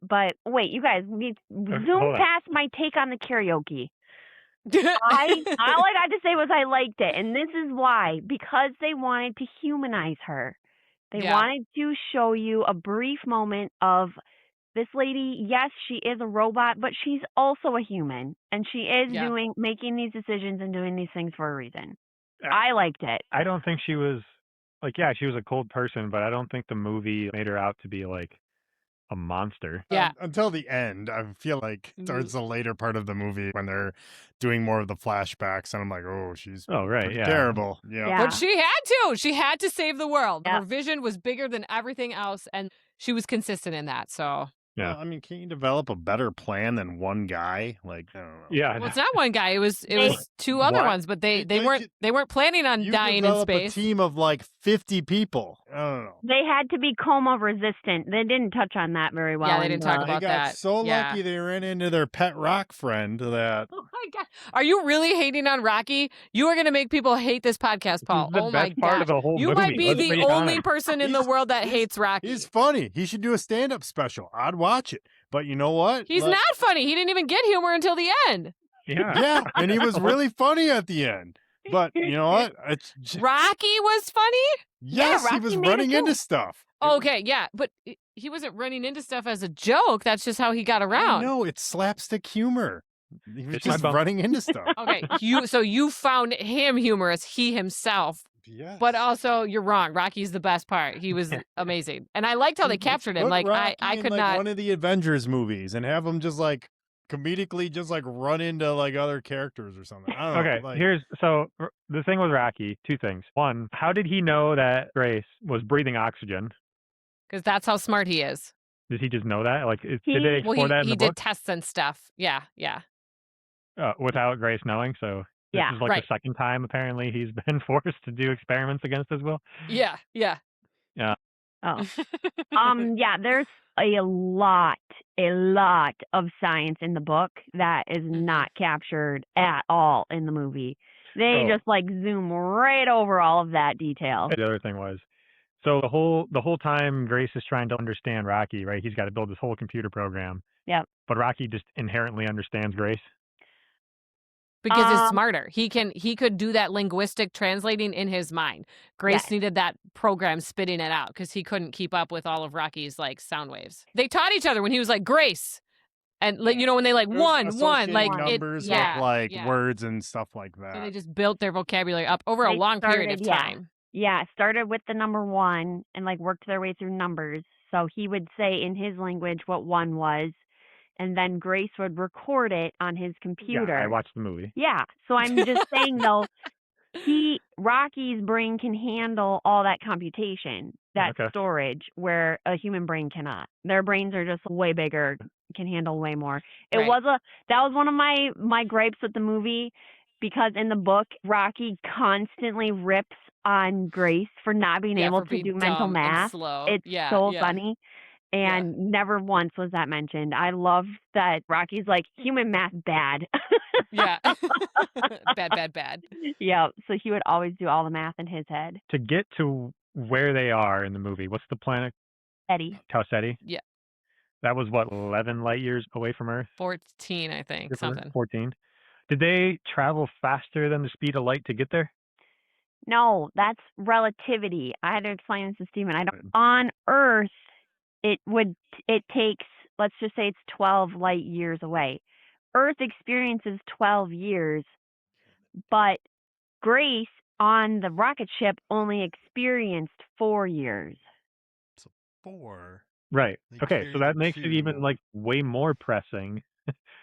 But wait, you guys, we zoom hold on. past my take on the karaoke. All I got to say was I liked it, and this is why. Because they wanted to humanize her. They Yeah. wanted to show you a brief moment of this lady. Yes, she is a robot, but she's also a human, and she is Yeah. making these decisions and doing these things for a reason. Uh, I liked it. I don't think she was like, yeah, she was a cold person, but I don't think the movie made her out to be like a monster. Yeah. Until the end, I feel like towards the later part of the movie when they're doing more of the flashbacks, and I'm like, oh, she's pretty terrible. Yeah. But she had to. She had to save the world. Yeah. Her vision was bigger than everything else, and she was consistent in that. So, Yeah. Well, I mean, can't you develop a better plan than one guy? Like, I don't know. Yeah. well, it's not one guy. It was They- two other What? ones, but they Like, weren't planning on You dying in develop space. a team of like 50 people. I don't know. They had to be coma resistant. They didn't touch on that very well. Yeah, they in didn't the- talk They about got that. so Yeah. lucky they ran into their pet rock friend that Oh my god! Are you really hating on Rocky? You are going to make people hate this podcast, Paul. This is the Oh my best part god! of the whole You movie. might be Let's the be only honest. person in the He's- world that he's- hates Rocky. he's funny. He should do a stand-up special. I'd watch it. But you know what? He's not funny. He didn't even get humor until the end. Yeah. Yeah, and he was really funny at the end. But you know what? Rocky was funny? Yes, he was Rocky made a running into joke. stuff. Okay, yeah, but he wasn't running into stuff as a joke. That's just how he got around. No, it's slapstick humor. He was It's my just bum. running into stuff. Okay, so you found him humorous, he himself. Yes. But also, you're wrong. Rocky's the best part. He was amazing, and I liked how they captured him. Put Like Rocky I in, could like, not. one of the Avengers movies and have him just like comedically just like run into like other characters or something. I don't know. Okay, Like, the thing with Rocky, two things. One, how did he know that Grace was breathing oxygen? Because that's how smart he is. Did he just know that? Like, did they Well, explore that in he the did book tests and stuff. Yeah. without Grace knowing? So this Yeah, is like right. the second time apparently he's been forced to do experiments against his will. Yeah. Oh. Yeah, there's a lot of science in the book that is not captured at all in the movie. They just like zoom right over all of that detail. The other thing was, so the whole time Grace is trying to understand Rocky, right? He's got to build this whole computer program. Yep. But Rocky just inherently understands Grace. Because he's smarter. He could do that linguistic translating in his mind. Grace Yes. needed that program spitting it out because he couldn't keep up with all of Rocky's like sound waves. They taught each other when he was like Grace, and like you know when they like one associating like numbers it, yeah, with like yeah. words and stuff like So they that. just built their vocabulary up over a They long period of started, time. Yeah, started with the number 1 and like worked their way through numbers. So he would say in his language what 1 was, and then Grace would record it on his computer. Yeah, I watched the movie. Yeah. So I'm just saying though, Rocky's brain can handle all that computation, that Okay. storage, where a human brain cannot. Their brains are just way bigger, can handle way more. Right. That was one of my gripes with the movie, because in the book, Rocky constantly rips on Grace for not being able for to being do mental dumb and math. slow. It's Yeah, so yeah. funny. And never once was that mentioned. I love that Rocky's like, human math bad. Yeah. Bad. Yeah. So he would always do all the math in his head. To get to where they are in the movie, what's the planet? Eddie. Tau Ceti? Yeah. That was what, 11 light years away from Earth? 14, I think, Or something. 14. Did they travel faster than the speed of light to get there? No, that's relativity. I had to explain this to Stephen. On Earth, it takes, let's just say it's 12 light years away. Earth experiences 12 years, but Grace on the rocket ship only experienced 4 years. So 4. Right. They Okay, carried so that the makes it even 2. like way more pressing.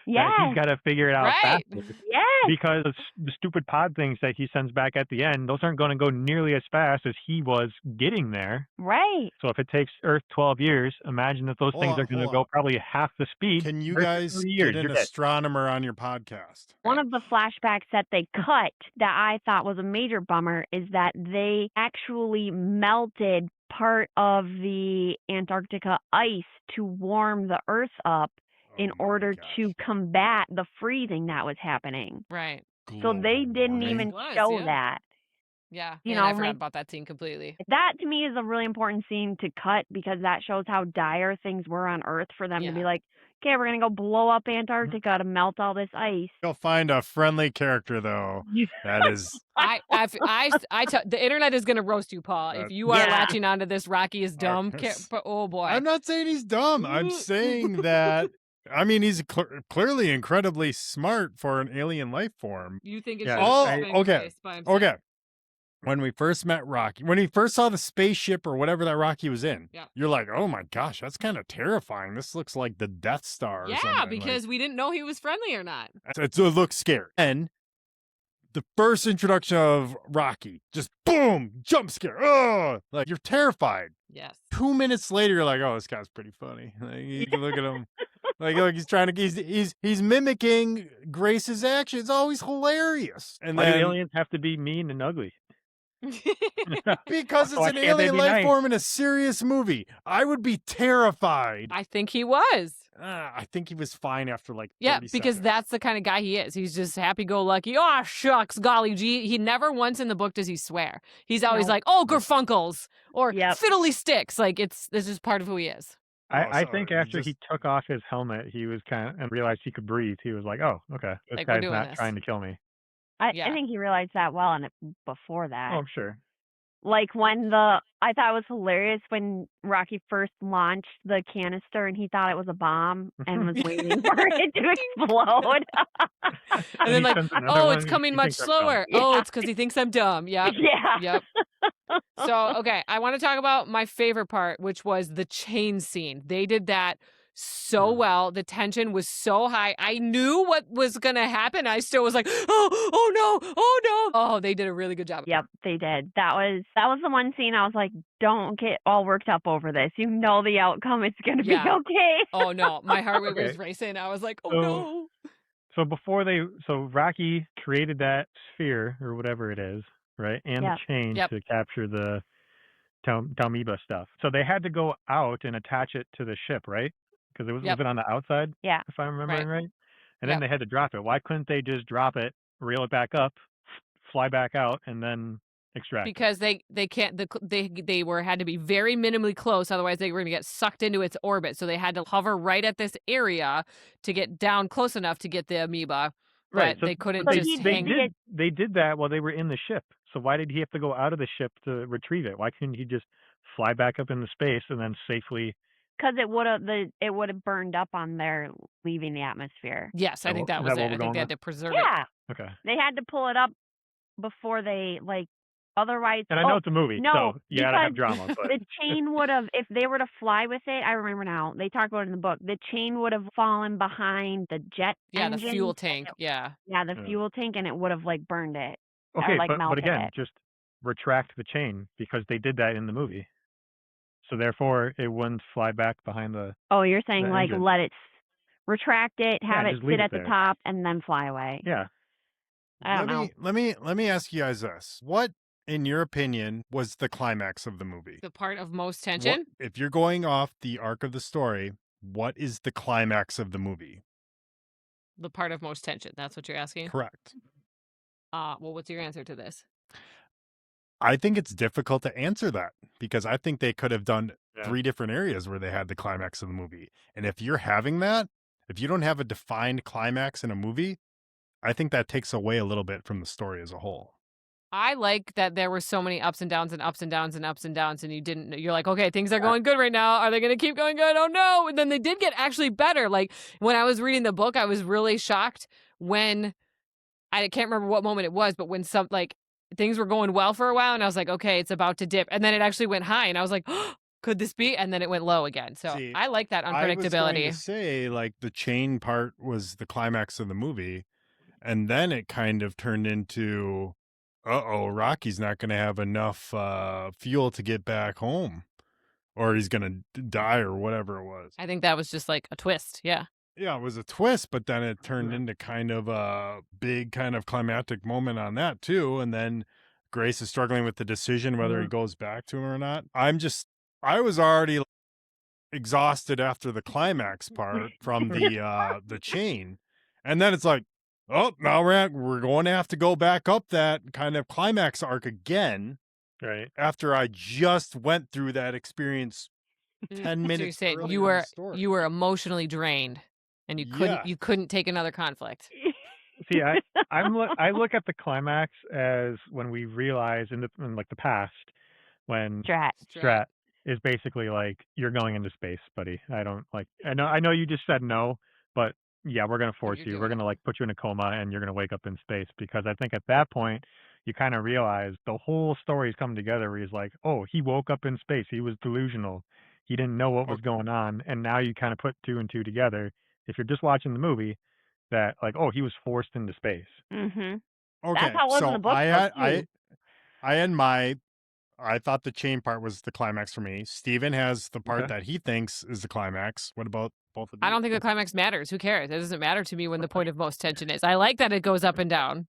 Yes. That he's got to figure it out Right. faster. Yes. Because the stupid pod things that he sends back at the end, those aren't going to go nearly as fast as he was getting there. Right. So if it takes Earth 12 years, imagine that those things are going to Hold go on. probably half the speed. Can you Earth guys 3 years, get an you're dead. astronomer on your podcast? One of the flashbacks that they cut that I thought was a major bummer is that they actually melted part of the Antarctica ice to warm the Earth up in Oh my order gosh. to combat the freezing that was happening. Right. So they Global didn't warming. even It was, show yeah. that. Yeah. You Man, I know, forgot like- about that scene completely. That to me is a really important scene to cut, because that shows how dire things were on Earth for them to be Yeah. like, okay, we're going to go blow up Antarctica to melt all this ice. You'll find a friendly character though. That is The internet is gonna roast you, Paul, if you are Yeah. latching onto this Rocky is dumb. Darkness. But oh boy, I'm not saying he's dumb. I'm saying that I mean he's clearly incredibly smart for an alien life form. you think it's Yeah, just okay. by himself. Okay. When we first met Rocky, when he first saw the spaceship or whatever that Rocky was in, Yeah. you're like, oh my gosh, that's kind of terrifying. This looks like the Death Star. Or Yeah, something. because we didn't know he was friendly or not. It looks scary. And the first introduction of Rocky, just boom, jump scare. Oh, like you're terrified. Yes. 2 minutes later, you're like, oh, this guy's pretty funny. Like, you can look at him. Like, look, he's trying to, he's mimicking Grace's actions. It's always hilarious. And Why do then, aliens have to be mean and ugly? because it's Why an can't they alien be life nice? form in a serious movie, I would be terrified. I think he was. I think he was fine after like 30 Yeah, because seconds. that's the kind of guy he is. He's just happy-go-lucky. Oh, shucks, golly gee. He never once in the book does he swear. He's always No. like, oh, gerfunkles, or Yep. fiddly sticks. Like, this is part of who he is. I think sorry, after he took off his helmet, he was and realized he could breathe. He was like, "Oh, okay, this Like, we're guy's doing not this. trying to kill me." I Yeah. think he realized that well before that. Oh, I'm sure. Like when I thought it was hilarious when Rocky first launched the canister and he thought it was a bomb and was waiting for it to explode. And then he like, sends another oh, one, it's he coming much thinks I'm dumb. slower. Yeah. Oh, it's because he thinks I'm dumb. Yep. Yeah. Yep. So, okay, I want to talk about my favorite part, which was the chain scene. They did that so well. The tension was so high. I knew what was going to happen. I still was like, oh no, oh no. Oh, they did a really good job. Yep, they did. That was the one scene I was like, don't get all worked up over this. You know the outcome. It's going to be Yeah. okay. Oh no, my heart rate was Okay. racing. I was like, oh So- no. So Rocky created that sphere or whatever it is, right? And Yep. the chain Yep. to capture the Talmiba stuff. So they had to go out and attach it to the ship, right? Because it was Yep. it on the outside, Yeah. if I'm remembering right? And then Yep. they had to drop it. Why couldn't they just drop it, reel it back up, fly back out, and then extract it? Because they can't they had to be very minimally close, otherwise they were going to get sucked into its orbit. So they had to hover right at this area to get down close enough to get the amoeba. Right, But so- they couldn't but just he They hang. they did that while they were in the ship. So why did he have to go out of the ship to retrieve it? Why couldn't he just fly back up into space and then safely? Because it would have burned up on their leaving the atmosphere. Yes, I Is think that that was what it. we're I think going they had with? to preserve it. Yeah, Okay. they had to pull it up before they otherwise. And I know it's a movie, no, so you gotta have because drama. But the chain would have, if they were to fly with it, I remember now, they talk about it in the book, the chain would have fallen behind the jet Yeah, the engine. fuel tank. Yeah. Yeah, the Yeah. fuel tank, and it would have burned it. okay, or, but melted again, it. just retract the chain because they did that in the movie. So therefore, it wouldn't fly back behind the. Oh, you're saying the engine. let it retract it, have it just leave sit it at the there. top, and then fly away. Yeah. I don't know. Let me ask you guys this: what, in your opinion, was the climax of the movie? The part of most What- tension. if you're going off the arc of the story, what is the climax of the movie? The part of most tension. That's what you're asking. Correct. Well, what's your answer to this? I think it's difficult to answer that because I think they could have done Yeah. 3 different areas where they had the climax of the movie. And if you're having that, if you don't have a defined climax in a movie, I think that takes away a little bit from the story as a whole. I like that there were so many ups and downs and ups and downs and ups and downs, and you're like, okay, things are going good right now. Are they going to keep going good? Oh no. And then they did get actually better. Like when I was reading the book, I was really shocked when I can't remember what moment it was, but when things were going well for a while and I was like, okay, it's about to dip. And then it actually went high and I was like, oh, could this be? And then it went low again. So See, I like that I was going unpredictability. to say the chain part was the climax of the movie, and then it kind of turned into, Rocky's not going to have enough fuel to get back home, or he's going to die or whatever it was. I think that was just like a twist. Yeah. Yeah, it was a twist, but then it turned into kind of a big kind of climactic moment on that too. And then Grace is struggling with the decision whether he goes back to him or not. I was already exhausted after the climax part from the chain. And then it's like, oh, now we're going to have to go back up that kind of climax arc again Right. after I just went through that experience 10 So minutes. you're saying earlier you in were the story. you were emotionally drained and you couldn't take another conflict. See, I look at the climax as when we realize in the past when Strat. is basically like, you're going into space, buddy. I know you just said no, but yeah, we're gonna force you're you. doing We're gonna put you in a coma and you're gonna wake up in space, because I think at that point you kind of realize the whole story's come together where he's like, oh, he woke up in space. He was delusional. He didn't know what was going on. And now you kind of put 2 and 2 together. If you're just watching the movie, that he was forced into space. Mm-hmm. Okay, That's how it was in the book, I thought the chain part was the climax for me. Steven has the part Okay. that he thinks is the climax. What about both of you? I don't think the climax matters. Who cares? It doesn't matter to me when the point of most tension is. I like that it goes up and down.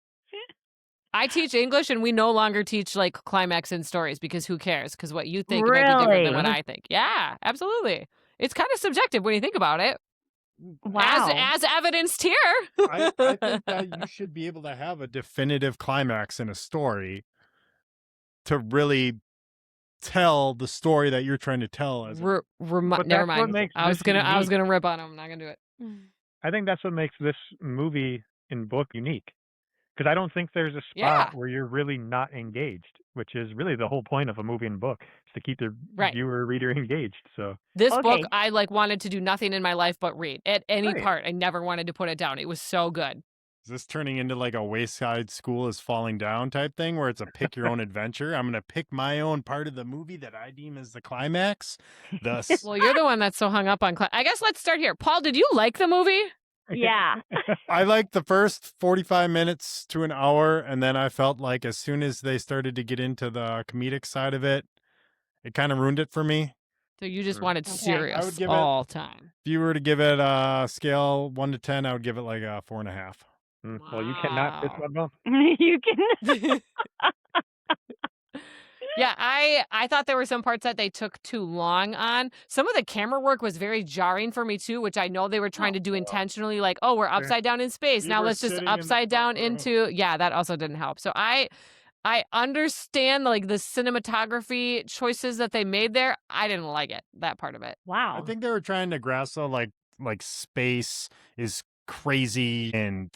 I teach English and we no longer teach climax in stories because who cares? Because what you think might be different than what Really? I think. Yeah, absolutely. It's kind of subjective when you think about it. Wow. As evidenced here. I think that you should be able to have a definitive climax in a story to really tell the story that you're trying to tell as But Never that's what mind. makes I was this gonna unique. rip on him. I'm not gonna do it. I think that's what makes this movie and book unique. Because I don't think there's a Yeah. spot where you're really not engaged, which is really the whole point of a movie and book, is to keep the Right. viewer, reader engaged. So This book, Okay. I like wanted to do nothing in my life but read. At any Right. part, I never wanted to put it down. It was so good. Is this turning into like a Wayside School is Falling Down type thing where it's a pick your own adventure? I'm going to pick my own part of the movie that I deem as the climax. Thus, Well, you're the one that's so hung up on. I guess let's start here. Paul, did you like the movie? Yeah. I liked the first 45 minutes to an hour. And then I felt like as soon as they started to get into the comedic side of it, it kind of ruined it for me. So you just Sure. wanted Okay. serious I would give it- all time. If you were to give it a scale 1 to 10, I would give it like a 4.5. Well, you cannot fist Wow. my bump. You can. Yeah, I thought there were some parts that they took too long on. Some of the camera work was very jarring for me too, which I know they were trying to do intentionally. Like, oh, we're upside down in space. You Now were let's just sitting in the upside down front row. into. Yeah, that also didn't help. So I understand like the cinematography choices that they made there. I didn't like it, that part of it. Wow. I think they were trying to grasp like space is crazy and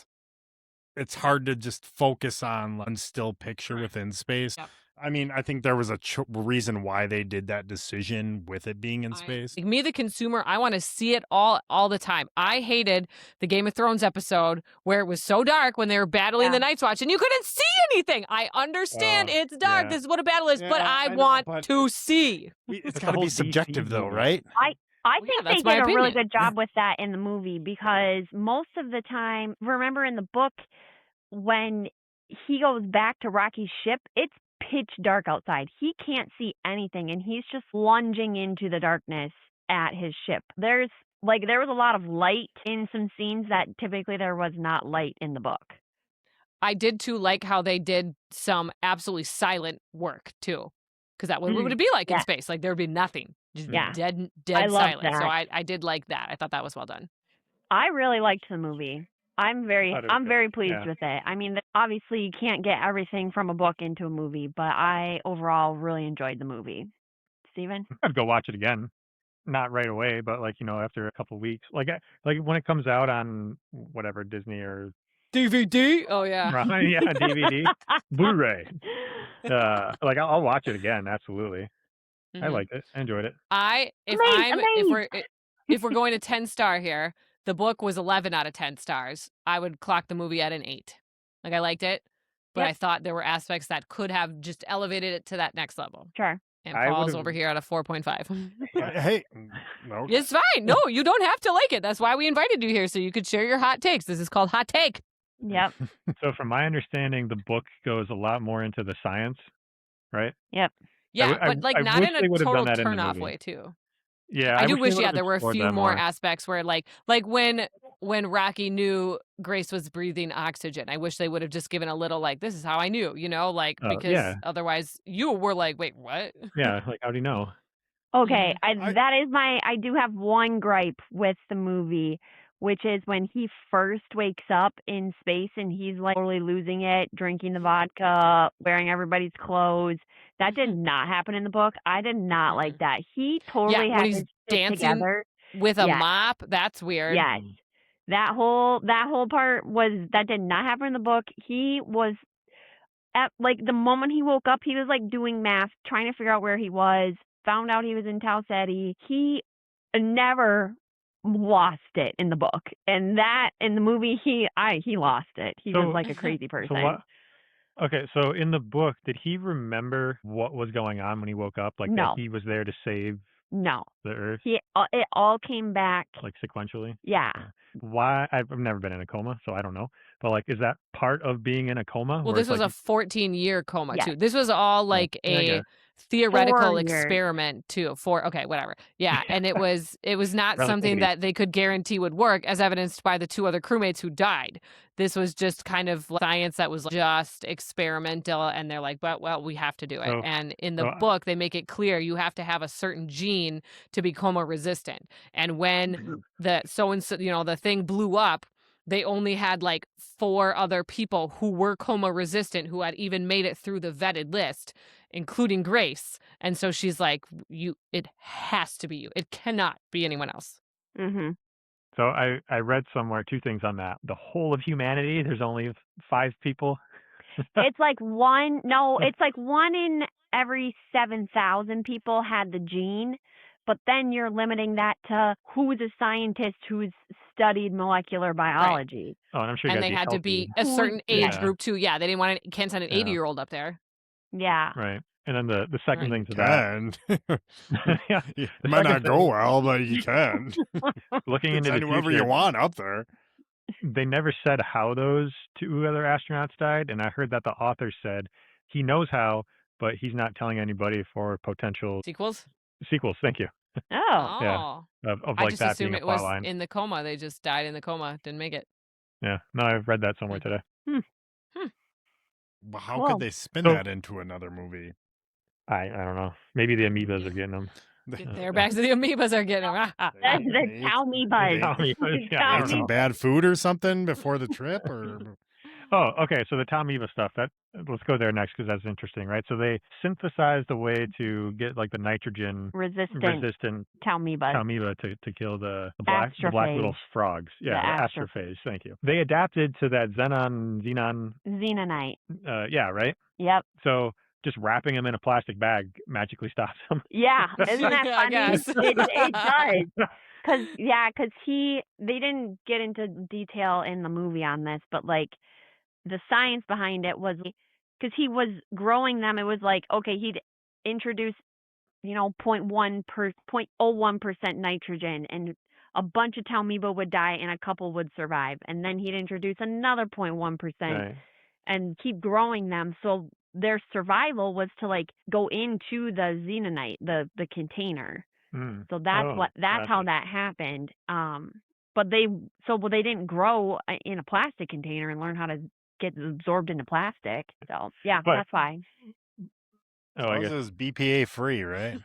it's hard to just focus on one still picture within space. Yep. I mean, I think there was a reason why they did that decision with it being in space. Like me, the consumer, I want to see it all the time. I hated the Game of Thrones episode where it was so dark when they were battling the Night's Watch and you couldn't see anything. I understand it's dark. yeah. This is what a battle is, but Yeah, I I know, want but- to see. It's It's got the to whole be subjective DC though, movie. right? I Well, think yeah, that's they my did a really opinion. good job with that in the movie because most of the time, remember in the book, when he goes back to Rocky's ship, it's pitch dark outside. He can't see anything and he's just lunging into the darkness at his ship. There was a lot of light in some scenes that typically there was not light in the book. I did too like how they did some absolutely silent work too. Because that what would it be like in yeah. space? Like there would be nothing. Just Yeah. dead I love silent. So that. I did like that. I thought that was well done. I really liked the movie. I'm very pleased Yeah. with it. I mean, obviously you can't get everything from a book into a movie, but I overall really enjoyed the movie. Steven? I'd go watch it again. Not right away, but like, after a couple weeks. Like when it comes out on whatever, Disney or DVD? Oh yeah. yeah, DVD, Blu-ray. Like I'll watch it again, absolutely. I Mhm. liked it. I enjoyed it. If we're going to 10-star here, the book was 11 out of 10 stars. I would clock the movie at an 8. Like I liked it, but Yep. I thought there were aspects that could have just elevated it to that next level. Sure. And I Paul's would've- over here at a 4.5. Hey, no. It's fine. No, you don't have to like it. That's why we invited you here, so you could share your hot takes. This is called Hot Take. Yep. So from my understanding, the book goes a lot more into the science, right? Yeah, I but like I not wish in a they would've total done that in the turn off movie. way too. Yeah, I do wish wish, they would've there were a explored few that more aspects where like when Rocky knew Grace was breathing oxygen. I wish they would have just given a little like, this is how I knew, like Oh, because yeah. otherwise you were like, wait, what? Yeah, like how do you know? Okay, Mhm. I do have one gripe with the movie, which is when he first wakes up in space and he's like totally losing it, drinking the vodka, wearing everybody's clothes. That did not happen in the book. I did not like that. He totally when had he's his shit dancing together. With a Yes. mop, that's weird. Yes. That whole part that did not happen in the book. He was at like the moment he woke up, he was like doing math, trying to figure out where he was, found out he was in Tau Ceti. He never lost it in the book. And that in the movie he lost it. He was So- like a crazy person. So what? Okay, so in the book, did he remember what was going on when he woke up? Like No. that he was there to save No. the Earth, It all came back. like sequentially? Yeah. Why? I've never been in a coma, so I don't know. But like, is that part of being in a coma? Well, where this it's was like, a 14-year coma Yes. too. This was all like yeah, I a guess. theoretical 4 years. experiment too. Okay, whatever. Yeah, and it was not something Relativity. that they could guarantee would work, as evidenced by the 2 other crewmates who died. This was just kind of science that was just experimental, and they're like, well, we have to do it. So- And in the so- book, they make it clear you have to have a certain gene to be coma resistant. And when the the thing blew up, they only had like 4 other people who were coma resistant who had even made it through the vetted list, including Grace. And so she's like, it has to be you. It cannot be anyone else. Mm-hmm. So I read somewhere 2 things on that. The whole of humanity, there's only 5 people. It's like one in every 7,000 people had the gene, but then you're limiting that to who's a scientist who's studied molecular biology. Oh, and I'm sure you And gotta they be had to healthy. be a certain age Yeah. group too. Yeah, they didn't want to, can't send an Yeah. 80-year-old up there. Yeah. Right. And then the second Right. thing to that. Can. Yeah. It The might second not go thing- well, but you can. Looking You into can the send whoever future, you want up there. they never said how those 2 other astronauts died, and I heard that the author said he knows how, but he's not telling anybody for potential Sequels? sequels. Thank you. Oh. Yeah. Of I like just that assumed being a it was plot line. in the coma. They just died in the coma. Didn't make it. Yeah. No, I've read that somewhere today. Well, how Cool. could they spin So- that into another movie? I don't know. Maybe the amoebas are getting them. They're back to the amoebas are getting them. The They- Towmy buzz. they- Amoebas, yeah, Tell Ate I me. some don't know. bad food or something before the trip, or Oh, okay. So the Towmeba stuff. Let's go there next because that's interesting, right? So they synthesized a way to get like the nitrogen resistant Towmy buzz. Towmeba to kill the black little Astrophage. frogs. Yeah, The the astrophage. Thank you. They adapted to that xenon. Xenonite. Yeah, right. Yep. So just wrapping them in a plastic bag magically stops them. Yeah. Isn't that I funny? guess. It does. Because they didn't get into detail in the movie on this, but like the science behind it was because he was growing them. It was like, okay, he'd introduce, 0.01% nitrogen, and a bunch of Towmeba would die and a couple would survive. And then he'd introduce another 0.1% Right. and keep growing them. So their survival was to like go into the xenonite, the container. Mm. So that's Oh, how gotcha. that happened. But they didn't grow in a plastic container and learn how to get absorbed into plastic. So yeah, But- that's why. Oh, I this guess. is BPA free, right?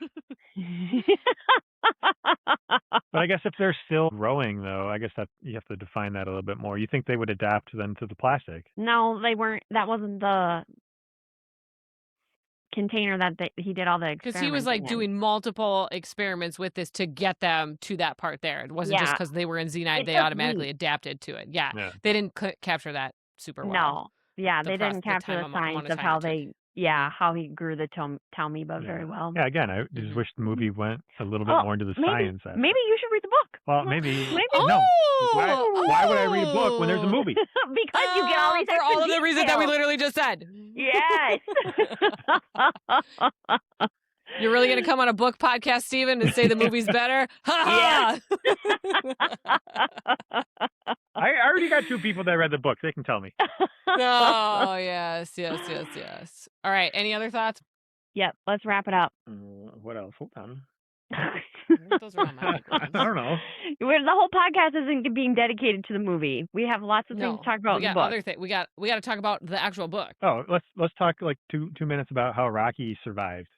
But I guess if they're still growing, though, I guess that you have to define that a little bit more. You think they would adapt then to the plastic? No, they weren't. That wasn't the container that he did all the experiments. Because he was like in. doing multiple experiments with this to get them to that part there. It wasn't just Yeah. because they were in Xenite, It they took automatically weeks. adapted to it. Yeah. Yeah. They didn't capture that super well. No. Yeah, The they process- didn't the capture time the amount science of of time how it took. how he grew the Towmeba very well. Yeah, again, I just Mhm. wish the movie went a little bit Oh, more into the maybe, science aspect. Maybe you should read the book. Well, maybe. Maybe. No. Why would I read a book when there's a movie? Because you get all these for extra all of the reasons that we details. literally just said. Yes. You're really gonna come on a book podcast, Steven, and say the movie's better? Ha I already got 2 people that read the book. They can tell me. Oh, yes. All right. Any other thoughts? Yep. Let's wrap it up. What else? Hold on. Those are all my big ones. I don't know. The whole podcast isn't being dedicated to the movie. We have lots of things to talk about we in the got book. other things. We got to talk about the actual book. Oh, let's talk like 2 minutes about how Rocky survived.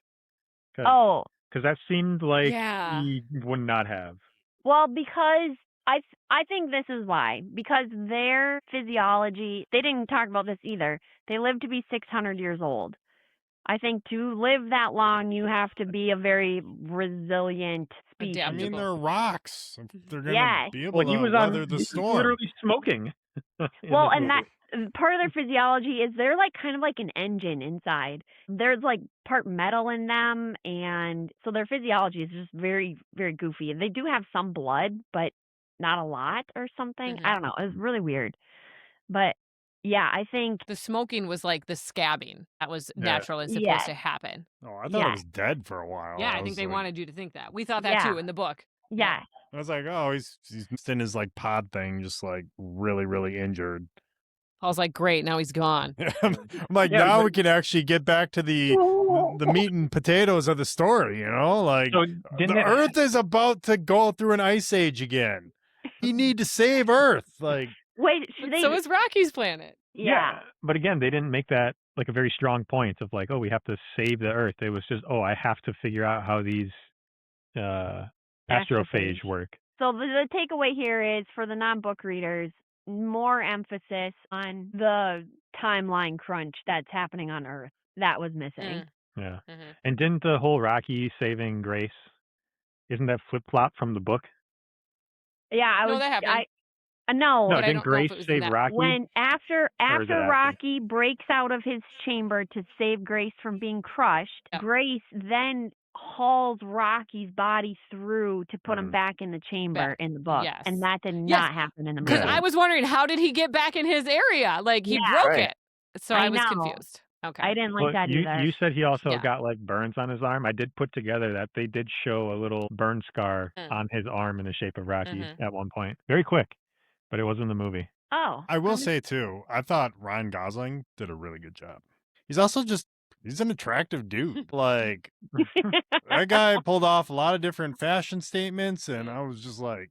Oh, Because that seemed like Yeah. he would not have. well, because I think this is why. Because their physiology, they didn't talk about this either. They live to be 600 years old. I think to live that long, you have to be a very resilient species. I mean, Adaptable. they're rocks. They're gonna Yes. be able Well, he to was weather the he was storm. literally smoking. in Well, this and movie. that part of their physiology is they're like kind of like an engine inside. There's like part metal in them, and so their physiology is just very, very goofy. They do have some blood, but not a lot or something. Mhm. I don't know. It was really weird. But yeah, I think The smoking was like the scabbing. That was Yeah. natural and supposed Yes. to happen. Oh, I thought Yeah. it was dead for a while. Yeah, I was think they like- wanted you to think that. We thought that Yeah. too in the book. yes. I was like, oh, he's in his like pod thing, just like really, really injured. Paul's like, great, now he's gone. I'm like, Yeah, now but- we can actually get back to the meat and potatoes of the story, you know? Like So the didn't it, Earth is about to go through an ice age again. You need to save Earth. Like Wait, But they so is Rocky's planet. yeah. But again, they didn't make that like a very strong point of like, oh, we have to save the Earth. It was just, oh, I have to figure out how these astrophage Astrophage. work. So the takeaway here is for the non-book readers, more emphasis on the timeline crunch that's happening on Earth. That was missing. Yeah. Mm-hmm. And didn't the whole Rocky saving Grace, isn't that flip-flop from the book? Yeah, No, that happened. No, No, but I didn't don't know if Grace it was save in that- Rocky? when after Or is it after? Rocky breaks out of his chamber to save Grace from being crushed, Yeah. Grace then hauls Rocky's body through to put him back in the chamber in the book. Yes. And that did Yes. not happen in the movie. Because I was wondering, how did he get back in his area? Like, he Yeah. broke Right. it. So I was confused. Okay. I didn't like that you, either. you said he also Yeah. got like burns on his arm. I did put together that they did show a little burn scar on his arm in the shape of Rocky at one point. Very quick, but it was in the movie. Oh. I will say too, I thought Ryan Gosling did a really good job. He's also he's an attractive dude. Like, that guy pulled off a lot of different fashion statements, and I was just like,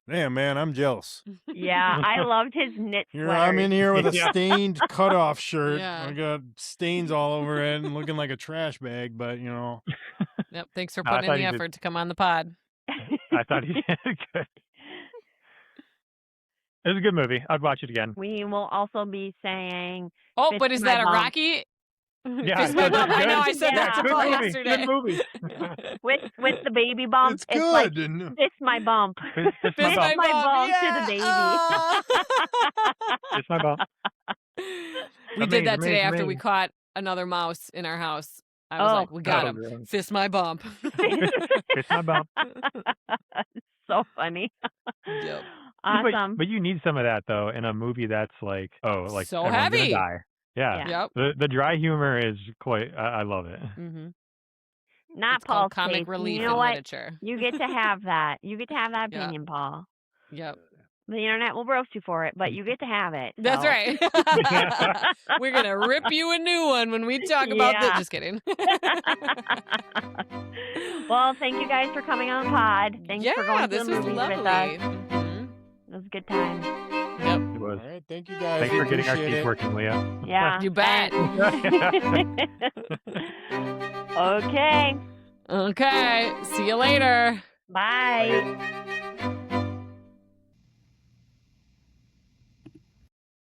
damn, man, I'm jealous. Yeah, I loved his knit Here sweater. I'm in here with a stained cutoff shirt. Yeah. I got stains all over it and looking like a trash bag, but you know. Yep. Thanks for No, I putting in thought the he effort to come on the pod. I thought he did good. It was a good movie. I'd watch it again. We will also be saying Oh, Fist but is my that a bump. Rocky? Yeah, Fist my it's bump. I good. know. I said that to Good Paul movie. yesterday. Good movie. with the baby bump. It's It's like good. and fist my bump. Fist Fist my my bump to the Yeah. baby. Oh. Fist my bump. We did that today Amazing, after we amazing. caught another mouse in our house. I was like, we got Oh, him. good. Fist my bump. Fist my bump. So funny. Yep. Awesome. But you need some of that though in a movie that's like So everyone's gonna heavy. die. Yeah. Yeah. Yep. The dry humor is quite. I love it. Mm-hmm. Not It's called Paul's comic taste. relief You know in what? literature. You get to have that. You get to have that Yeah. opinion, Paul. Yep. The internet will roast you for it, but you get to have it. That's so. right. We're going to rip you a new one when we talk about this. Yeah. Just kidding. Well, thank you guys for coming on the pod. Thanks for Yeah, going to this the was movies lovely. with us. Mhm. It was a good time. Yep. It was. all right, thank you guys. Thanks We for getting our appreciate teeth it. working, Leah. Yeah. You bet. Okay. Okay. See you later. Bye.